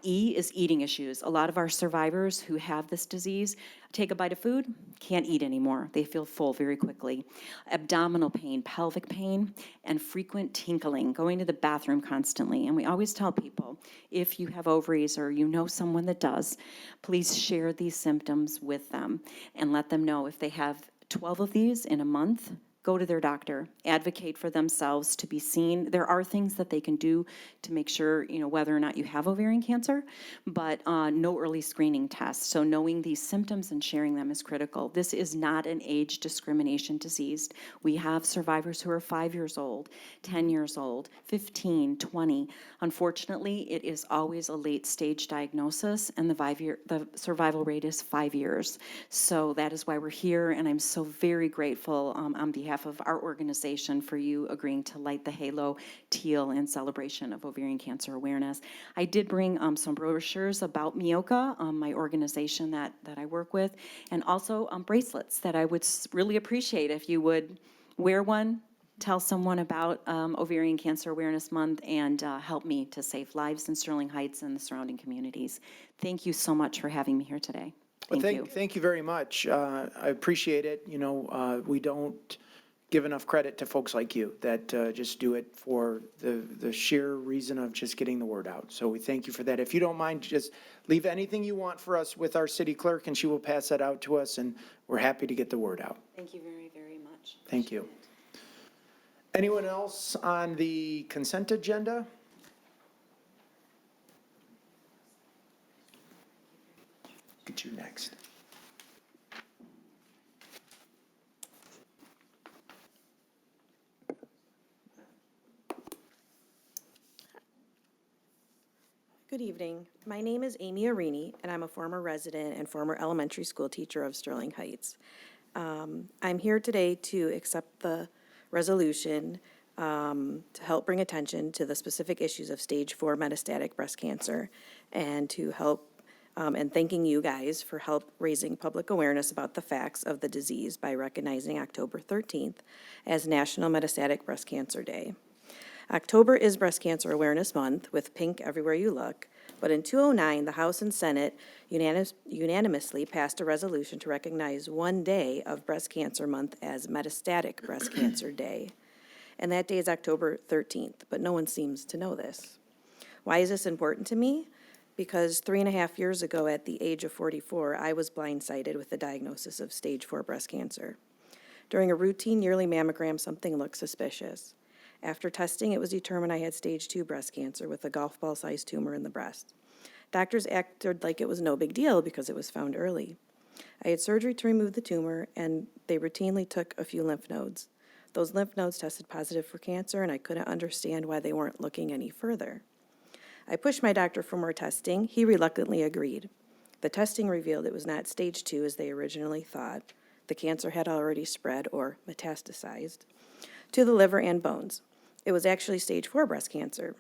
E is eating issues. A lot of our survivors who have this disease take a bite of food, can't eat anymore. They feel full very quickly. Abdominal pain, pelvic pain, and frequent tinkling, going to the bathroom constantly. And we always tell people, if you have ovaries or you know someone that does, please share these symptoms with them and let them know if they have 12 of these in a month, go to their doctor, advocate for themselves to be seen. There are things that they can do to make sure, whether or not you have ovarian cancer, but no early screening tests. So knowing these symptoms and sharing them is critical. This is not an age discrimination disease. We have survivors who are 5 years old, 10 years old, 15, 20. Unfortunately, it is always a late stage diagnosis, and the survival rate is 5 years. So that is why we're here, and I'm so very grateful on behalf of our organization for you agreeing to light the halo teal in celebration of ovarian cancer awareness. I did bring some brochures about Mioka, my organization that I work with, and also bracelets that I would really appreciate if you would wear one, tell someone about Ovarian Cancer Awareness Month, and help me to save lives in Sterling Heights and the surrounding communities. Thank you so much for having me here today. Thank you very much. I appreciate it. We don't give enough credit to folks like you that just do it for the sheer reason of just getting the word out. So we thank you for that. If you don't mind, just leave anything you want for us with our city clerk, and she will pass that out to us, and we're happy to get the word out. Thank you very, very much. Thank you. Anyone else on the consent agenda? Get you next. Good evening. My name is Amy Arini, and I'm a former resident and former elementary school teacher of Sterling Heights. I'm here today to accept the resolution to help bring attention to the specific issues of stage 4 metastatic breast cancer, and to help and thanking you guys for help raising public awareness about the facts of the disease by recognizing October 13th as National Metastatic Breast Cancer Day. October is Breast Cancer Awareness Month, with pink everywhere you look, But in 2009, the House and Senate unanimously passed a resolution to recognize one day of Breast Cancer Month as Metastatic Breast Cancer Day. And that day is October 13th, but no one seems to know this. Why is this important to me? Because 3.5 years ago, at the age of 44, I was blindsided with the diagnosis of stage 4 breast cancer. During a routine yearly mammogram, something looked suspicious. After testing, it was determined I had stage 2 breast cancer with a golf ball-sized tumor in the breast. Doctors acted like it was no big deal because it was found early. I had surgery to remove the tumor, and they routinely took a few lymph nodes. Those lymph nodes tested positive for cancer, and I couldn't understand why they weren't looking any further. I pushed my doctor for more testing. He reluctantly agreed. The testing revealed it was not stage 2 as they originally thought. The cancer had already spread or metastasized to the liver and bones. It was actually stage 4 breast cancer.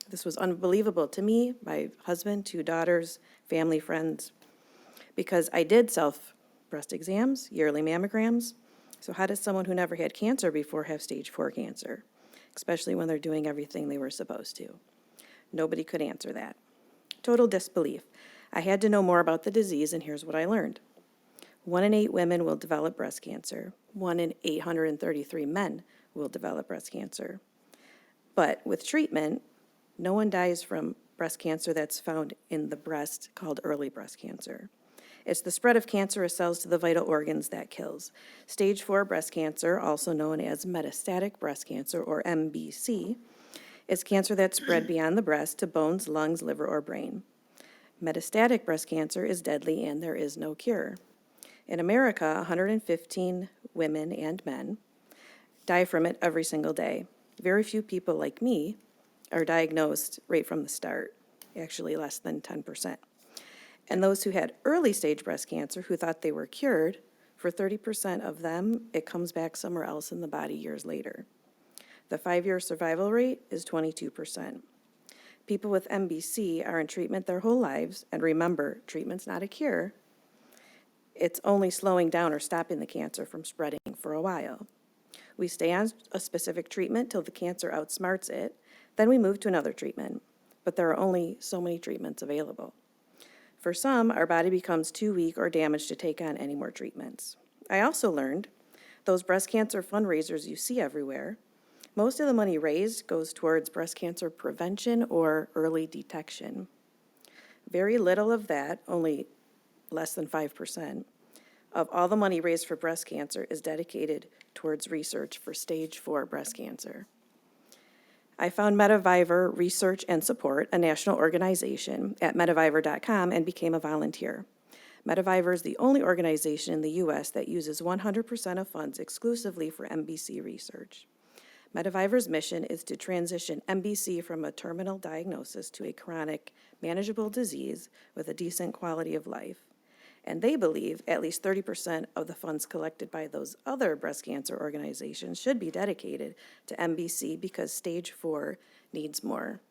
This was unbelievable to me, my husband, 2 daughters, family, friends, because I did self-breast exams, yearly mammograms. So how does someone who never had cancer before have stage 4 cancer, especially when they're doing everything they were supposed to? Nobody could answer that. Total disbelief. I had to know more about the disease, and here's what I learned. 1 in 8 women will develop breast cancer. 1 in 833 men will develop breast cancer. But with treatment, no one dies from breast cancer that's found in the breast called early breast cancer. It's the spread of cancerous cells to the vital organs that kills. Stage 4 breast cancer, also known as metastatic breast cancer or MBC, is cancer that spread beyond the breast to bones, lungs, liver, or brain. Metastatic breast cancer is deadly and there is no cure. In America, 115 women and men die from it every single day. Very few people like me are diagnosed right from the start, actually less than 10%. And those who had early stage breast cancer who thought they were cured, for 30% of them, it comes back somewhere else in the body years later. The 5-year survival rate is 22%. People with MBC are in treatment their whole lives, and remember, treatment's not a cure. It's only slowing down or stopping the cancer from spreading for a while. We stay on a specific treatment till the cancer outsmarts it, then we move to another treatment, but there are only so many treatments available. For some, our body becomes too weak or damaged to take on any more treatments. I also learned those breast cancer fundraisers you see everywhere, most of the money raised goes towards breast cancer prevention or early detection. Very little of that, only less than 5%, of all the money raised for breast cancer is dedicated towards research for stage 4 breast cancer. I found Medivivor Research and Support, a national organization, at medivivor.com and became a volunteer. Medivivor is the only organization in the U.S. that uses 100% of funds exclusively for MBC research. Medivivor's mission is to transition MBC from a terminal diagnosis to a chronic, manageable disease with a decent quality of life. And they believe at least 30% of the funds collected by those other breast cancer organizations should be dedicated to MBC because stage 4 needs more.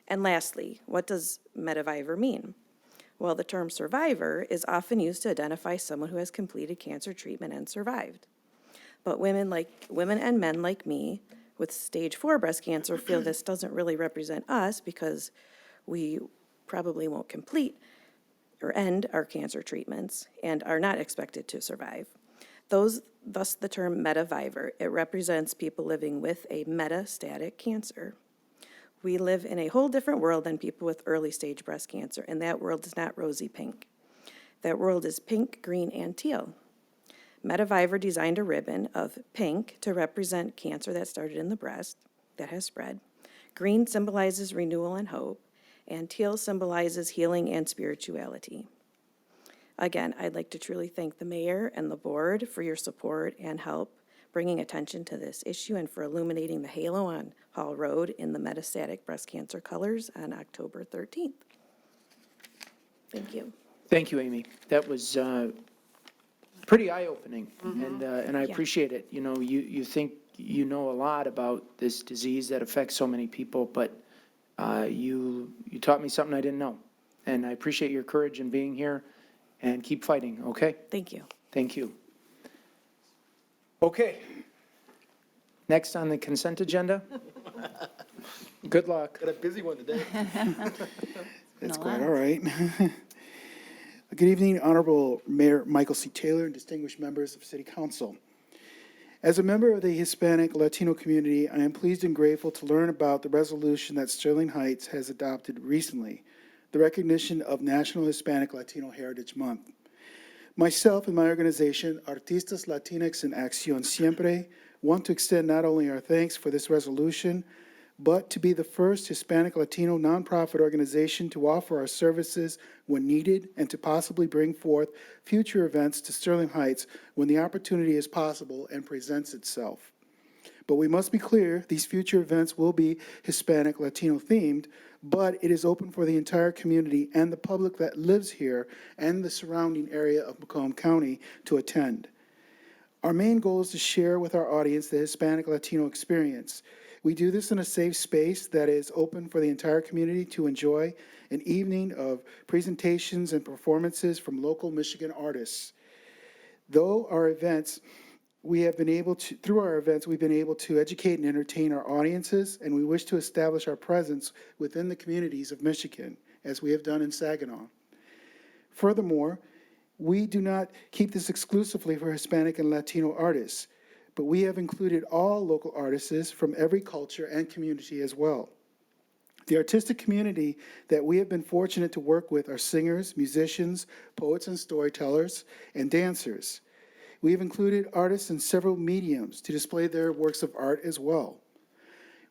And lastly, what does Medivivor mean? Well, the term survivor is often used to identify someone who has completed cancer treatment and survived. But women and men like me with stage 4 breast cancer feel this doesn't really represent us because we probably won't complete or end our cancer treatments and are not expected to survive. Thus the term Medivivor. It represents people living with a metastatic cancer. We live in a whole different world than people with early stage breast cancer, and that world is not rosy pink. That world is pink, green, and teal. Medivivor designed a ribbon of pink to represent cancer that started in the breast, that has spread. Green symbolizes renewal and hope, and teal symbolizes healing and spirituality. Again, I'd like to truly thank the mayor and the board for your support and help bringing attention to this issue and for illuminating the halo on Hall Road in the metastatic breast cancer colors on October 13th. Thank you. Thank you, Amy. That was pretty eye-opening, and I appreciate it. You know, you think you know a lot about this disease that affects so many people, but you taught me something I didn't know. And I appreciate your courage in being here, and keep fighting, okay? Thank you. Thank you. Okay. Next on the consent agenda. Good luck. Got a busy one today. That's quite all right. Good evening, Honorable Mayor Michael C. Taylor and distinguished members of City Council. As a member of the Hispanic Latino community, I am pleased and grateful to learn about the resolution that Sterling Heights has adopted recently, the recognition of National Hispanic Latino Heritage Month. Myself and my organization, Artistas Latinx en Acción Siempre, want to extend not only our thanks for this resolution, but to be the first Hispanic Latino nonprofit organization to offer our services when needed and to possibly bring forth future events to Sterling Heights when the opportunity is possible and presents itself. But we must be clear, these future events will be Hispanic Latino themed, but it is open for the entire community and the public that lives here and the surrounding area of Macomb County to attend. Our main goal is to share with our audience the Hispanic Latino experience. We do this in a safe space that is open for the entire community to enjoy an evening of presentations and performances from local Michigan artists. Through our events, we've been able to educate and entertain our audiences, and we wish to establish our presence within the communities of Michigan, as we have done in Saginaw. Furthermore, we do not keep this exclusively for Hispanic and Latino artists, but we have included all local artists from every culture and community as well. The artistic community that we have been fortunate to work with are singers, musicians, poets and storytellers, and dancers. We have included artists in several mediums to display their works of art as well.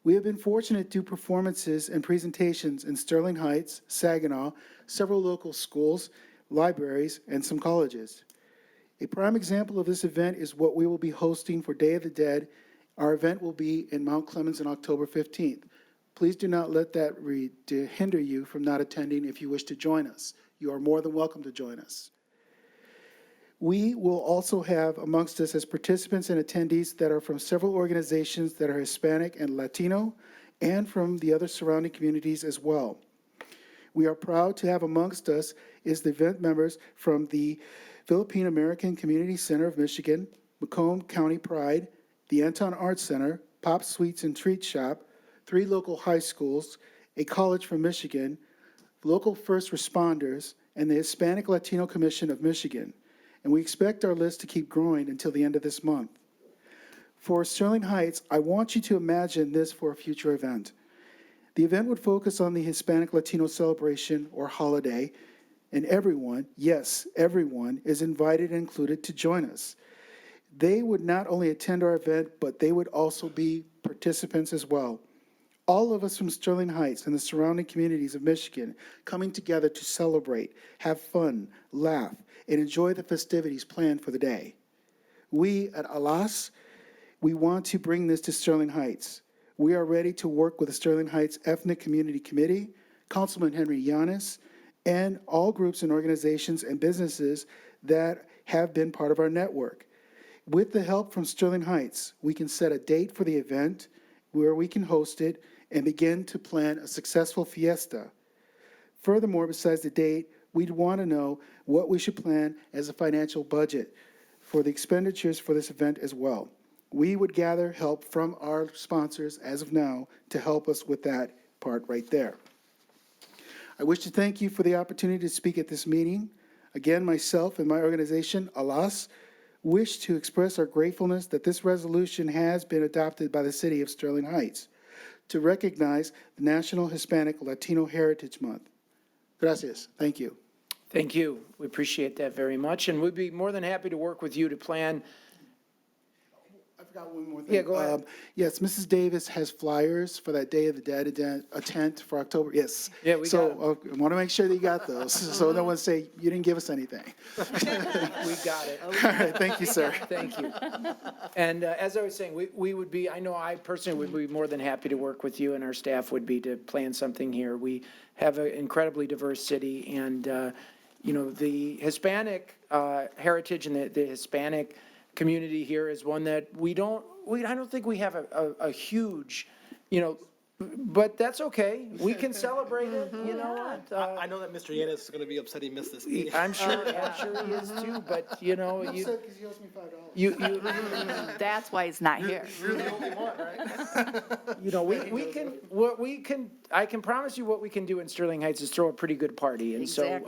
We have been fortunate to do performances and presentations in Sterling Heights, Saginaw, several local schools, libraries, and some colleges. A prime example of this event is what we will be hosting for Day of the Dead. Our event will be in Mount Clemens on October 15th. Please do not let that hinder you from not attending if you wish to join us. You are more than welcome to join us. We will also have amongst us as participants and attendees that are from several organizations that are Hispanic and Latino and from the other surrounding communities as well. We are proud to have amongst us is the event members from the Philippine American Community Center of Michigan, Macomb County Pride, the Anton Arts Center, Pop Sweets and Treat Shop, 3 local high schools, a college from Michigan, local first responders, and the Hispanic Latino Commission of Michigan. And we expect our list to keep growing until the end of this month. For Sterling Heights, I want you to imagine this for a future event. The event would focus on the Hispanic Latino celebration or holiday, and everyone, yes, everyone, is invited and included to join us. They would not only attend our event, but they would also be participants as well. All of us from Sterling Heights and the surrounding communities of Michigan coming together to celebrate, have fun, laugh, and enjoy the festivities planned for the day. We at ALAS, we want to bring this to Sterling Heights. We are ready to work with the Sterling Heights Ethnic Community Committee, Councilman Henry Yanis, and all groups and organizations and businesses that have been part of our network. With the help from Sterling Heights, we can set a date for the event where we can host it and begin to plan a successful fiesta. Furthermore, besides the date, we'd want to know what we should plan as a financial budget for the expenditures for this event as well. We would gather help from our sponsors as of now to help us with that part right there. I wish to thank you for the opportunity to speak at this meeting. Again, myself and my organization, ALAS, wish to express our gratefulness that this resolution has been adopted by the City of Sterling Heights to recognize the National Hispanic Latino Heritage Month. Gracias. Thank you. Thank you. We appreciate that very much, and we'd be more than happy to work with you to plan. I forgot one more thing. Yeah, go ahead. Yes, Mrs. Davis has flyers for that Day of the Dead tent for October. Yes. Yeah, we got So I want to make sure that you got those, so no one say you didn't give us anything. We got it. All right, thank you, sir. Thank you. And as I was saying, we would be, I know I personally would be more than happy to work with you, and our staff would be to plan something here. We have an incredibly diverse city, and, the Hispanic heritage and the Hispanic community here is one that I don't think we have a huge, But that's okay. We can celebrate it, you know what? I know that Mr. Yanis is going to be upset he missed this meeting. I'm sure he is too, but you know, I'm upset because he owes me $5. you, That's why he's not here. You're the only one, right? you know, I can promise you what we can do in Sterling Heights is throw a pretty good party. And so,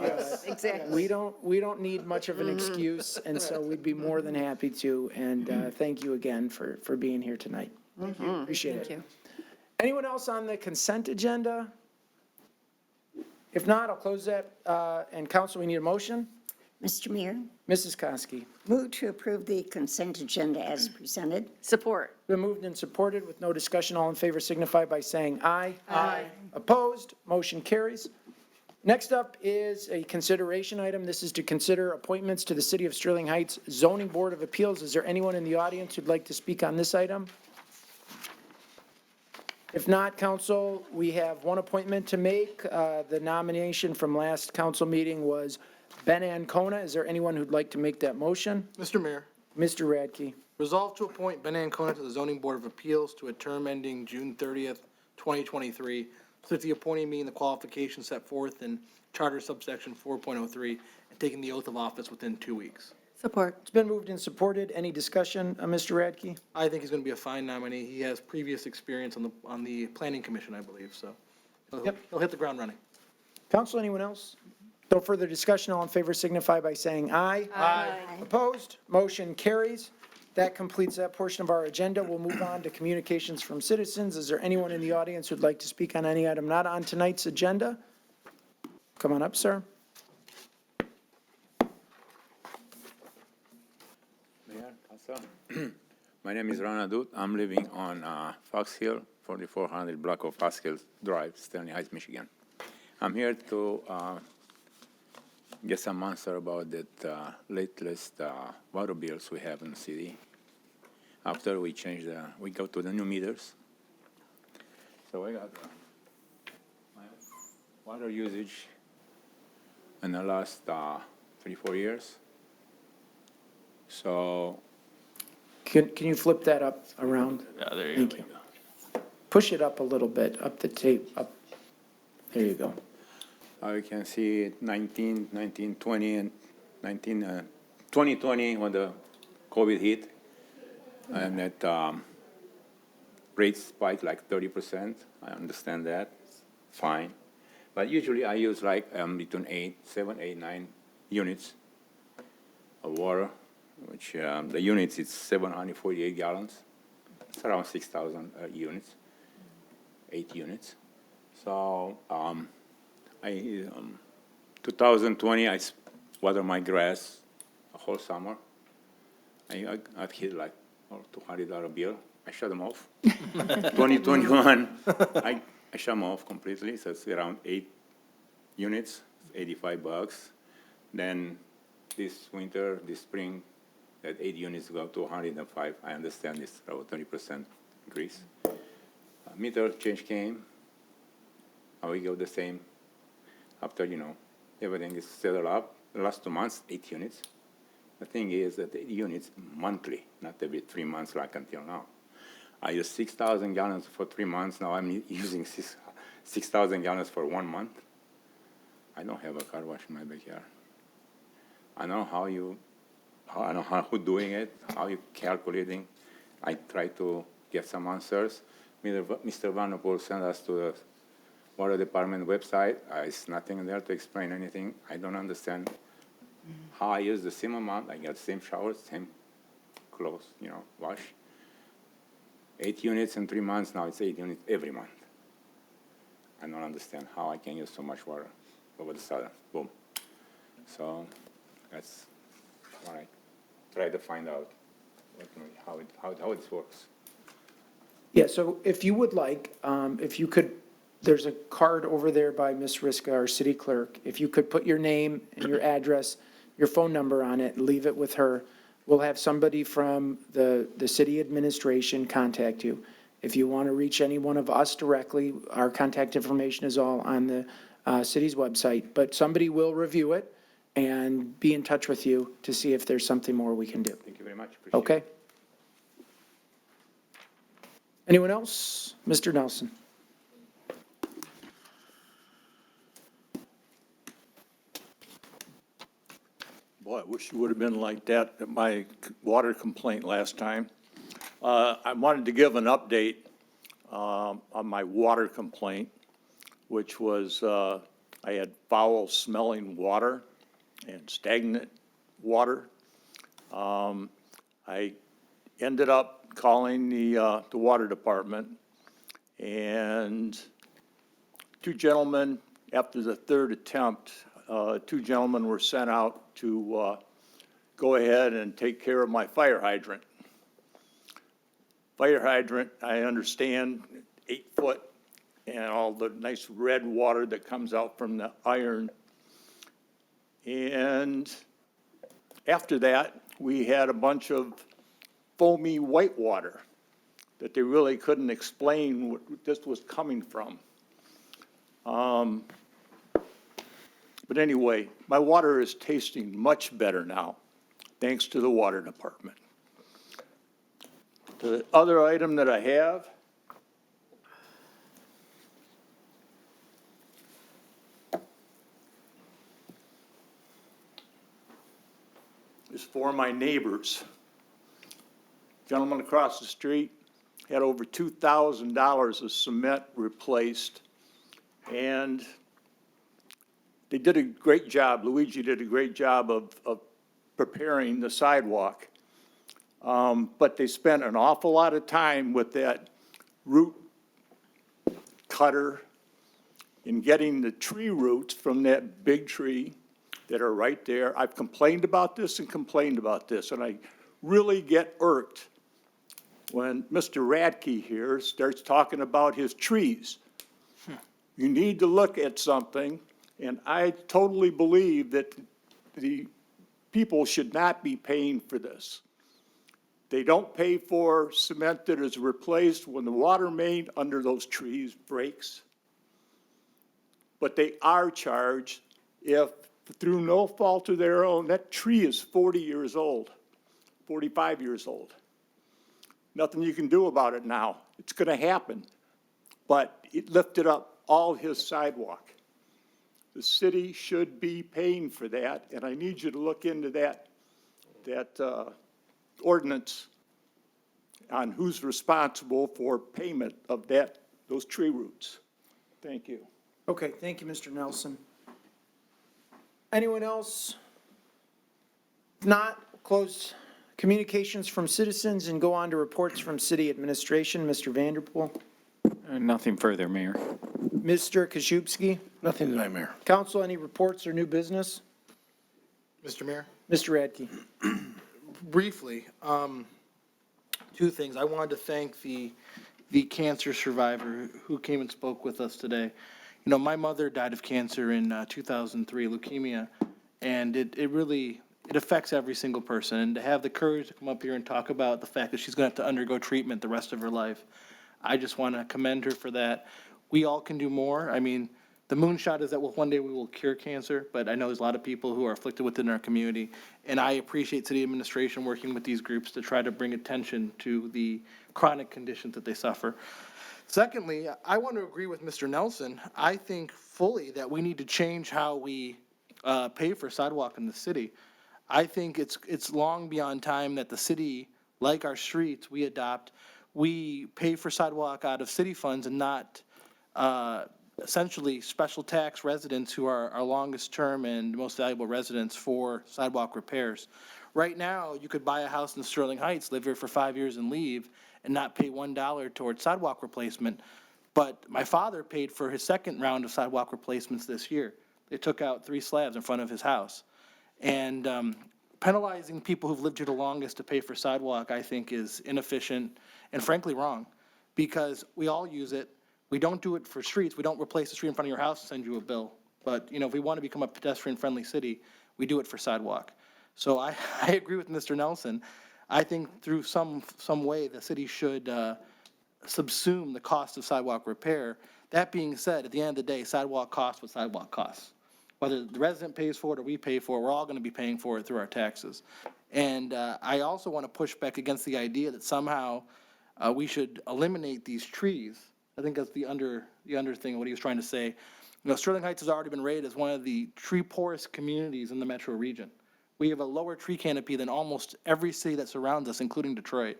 Exactly. we don't need much of an excuse, and so we'd be more than happy to. And, thank you again for being here tonight. Appreciate it. Thank you. Anyone else on the consent agenda? If not, I'll close that, and council, we need a motion. Mr. Mayor, Mrs. Kosky. move to approve the consent agenda as presented. Support. Been moved and supported with no discussion. All in favor signify by saying aye. Aye. Opposed? Motion carries. Next up is a consideration item. This is to consider appointments to the City of Sterling Heights Zoning Board of Appeals. Is there anyone in the audience who'd like to speak on this item? If not, council, we have one appointment to make. The nomination from last council meeting was Ben Ancona. Is there anyone who'd like to make that motion? Mr. Mayor, Mr. Radke. resolve to appoint Ben Ancona to the Zoning Board of Appeals to a term ending June 30th, 2023, with the appointing meeting the qualifications set forth in Charter subsection 4.03 and taking the oath of office within 2 weeks. Support. It's been moved and supported. Any discussion, Mr. Radke? I think he's going to be a fine nominee. He has previous experience on the planning commission, I believe, so he'll hit the ground running. Council, anyone else? No further discussion. All in favor signify by saying aye. Aye. Opposed? Motion carries. That completes that portion of our agenda. We'll move on to communications from citizens. Is there anyone in the audience who'd like to speak on any item not on tonight's agenda? Come on up, sir. My name is Ron Adut. I'm living on Fox Hill, 4400 block of Fox Hill Drive, Sterling Heights, Michigan. I'm here to get some answer about that latest water bills we have in the city. After we change we go to the new meters. So I got my water usage in the last 3-4 years. So Can you flip that up around? Yeah, there you Thank go. you. Push it up a little bit, up the tape, up. There you go. you can see 19, 20, and 2020 when the COVID hit, and that rates spiked like 30%. I understand that, fine. But usually I use like between 7, 8, 9 units of water, which the units is 748 gallons. It's around 6,000 units, 8 units. So 2020, I water my grass a whole summer. I'd hit like $200 bill. I shut them off. 2021, I shut them off completely. So it's around 8 units, $85. Then this winter, this spring, that 8 units go to 105. I understand it's about 30% increase. Meter change came. We go the same. After, everything is settled up. The last 2 months, 8 units. The thing is that 8 units monthly, not every 3 months like until now. I use 6,000 gallons for 3 months. Now I'm using 6,000 gallons for 1 month. I don't have a car wash in my backyard. I know I know how doing it, how you calculating. I try to get some answers. Mr. Vanderpool sent us to the water department website. It's nothing there to explain anything. I don't understand how I use the same amount. I get same showers, same clothes, wash. 8 units in 3 months, now it's 8 units every month. I don't understand how I can use so much water over the sudden, boom. So that's what I try to find out, how this works. Yeah, so if you would like, if you could, there's a card over there by Ms. Riska, our city clerk. If you could put your name and your address, your phone number on it, leave it with her. We'll have somebody from the city administration contact you. If you want to reach any one of us directly, our contact information is all on the city's website. But somebody will review it and be in touch with you to see if there's something more we can do. Thank you very much. Appreciate it. Okay? Anyone else? Mr. Nelson? Wish it would have been like that at my water complaint last time. I wanted to give an update on my water complaint, which was I had foul-smelling water and stagnant water. I ended up calling the water department, and two gentlemen, after the third attempt, two gentlemen were sent out to go ahead and take care of my fire hydrant. Fire hydrant, I understand, 8 foot, and all the nice red water that comes out from the iron. And after that, we had a bunch of foamy white water that they really couldn't explain what this was coming from. But anyway, my water is tasting much better now, thanks to the water department. The other item that I have is for my neighbors. Gentleman across the street had over $2,000 of cement replaced, and they did a great job. Luigi did a great job of preparing the sidewalk. But they spent an awful lot of time with that root cutter in getting the tree roots from that big tree that are right there. I've complained about this, and I really get irked when Mr. Radke here starts talking about his trees. You need to look at something, and I totally believe that the people should not be paying for this. They don't pay for cement that is replaced when the water main under those trees breaks. But they are charged if, through no fault of their own, that tree is 40 years old, 45 years old. Nothing you can do about it now. It's going to happen. But it lifted up all his sidewalk. The city should be paying for that, and I need you to look into that ordinance on who's responsible for payment of those tree roots. Thank you. Okay, thank you, Mr. Nelson. Anyone else? If not, close communications from citizens and go on to reports from city administration. Mr. Vanderpool. Nothing further, Mayor. Mr. Koszybski. Nothing tonight, Mayor. Council, any reports or new business? Mr. Mayor? Mr. Radke. Briefly, two things. I wanted to thank the cancer survivor who came and spoke with us today. You know, my mother died of cancer in 2003, leukemia, and it really affects every single person. And to have the courage to come up here and talk about the fact that she's going to have to undergo treatment the rest of her life, I just want to commend her for that. We all can do more. I mean, the moonshot is that one day we will cure cancer, but I know there's a lot of people who are afflicted within our community, and I appreciate city administration working with these groups to try to bring attention to the chronic conditions that they suffer. Secondly, I want to agree with Mr. Nelson. I think fully that we need to change how we pay for sidewalk in the city. I think it's long beyond time that the city, like our streets, we pay for sidewalk out of city funds and not essentially special tax residents who are our longest term and most valuable residents for sidewalk repairs. Right now, you could buy a house in Sterling Heights, live here for 5 years and leave, and not pay $1 towards sidewalk replacement. But my father paid for his second round of sidewalk replacements this year. They took out 3 slabs in front of his house. And penalizing people who've lived here the longest to pay for sidewalk, I think, is inefficient and frankly wrong, because we all use it. We don't do it for streets. We don't replace the street in front of your house and send you a bill. But, you know, if we want to become a pedestrian-friendly city, we do it for sidewalk. So I agree with Mr. Nelson. I think through some way, the city should subsume the cost of sidewalk repair. That being said, at the end of the day, sidewalk costs what sidewalk costs. Whether the resident pays for it or we pay for it, we're all going to be paying for it through our taxes. And I also want to push back against the idea that somehow we should eliminate these trees. I think that's the under thing, what he was trying to say. You know, Sterling Heights has already been rated as one of the tree poorest communities in the metro region. We have a lower tree canopy than almost every city that surrounds us, including Detroit.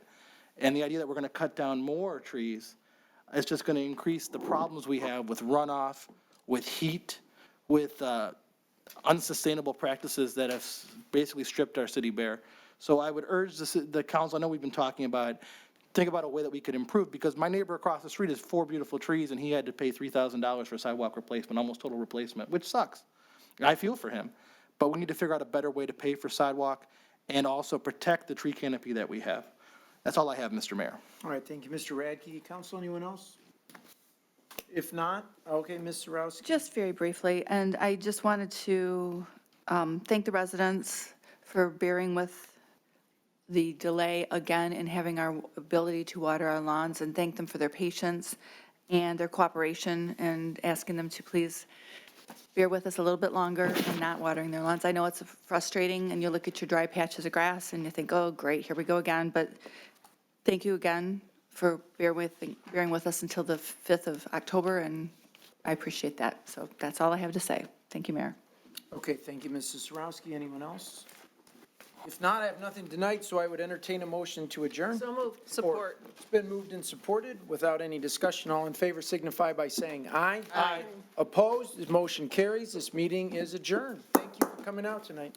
And the idea that we're going to cut down more trees is just going to increase the problems we have with runoff, with heat, with unsustainable practices that have basically stripped our city bare. So I would urge the council, I know we've been talking about, think about a way that we could improve, because my neighbor across the street has 4 beautiful trees, and he had to pay $3,000 for a sidewalk replacement, almost total replacement, which sucks. I feel for him. But we need to figure out a better way to pay for sidewalk and also protect the tree canopy that we have. That's all I have, Mr. Mayor. All right, thank you, Mr. Radke. Council, anyone else? If not, okay, Ms. Sarowski. Just very briefly, and I just wanted to thank the residents for bearing with the delay again in having our ability to water our lawns, and thank them for their patience and their cooperation, and asking them to please bear with us a little bit longer and not watering their lawns. I know it's frustrating, and you look at your dry patches of grass and you think, oh, great, here we go again, but thank you again for bearing with us until the 5th of October, and I appreciate that. So that's all I have to say. Thank you, Mayor. Okay, thank you, Mrs. Sarowski. Anyone else? If not, I have nothing tonight, so I would entertain a motion to adjourn. So moved. Support. It's been moved and supported. Without any discussion, all in favor signify by saying aye. Aye. Opposed? This motion carries. This meeting is adjourned. Thank you for coming out tonight.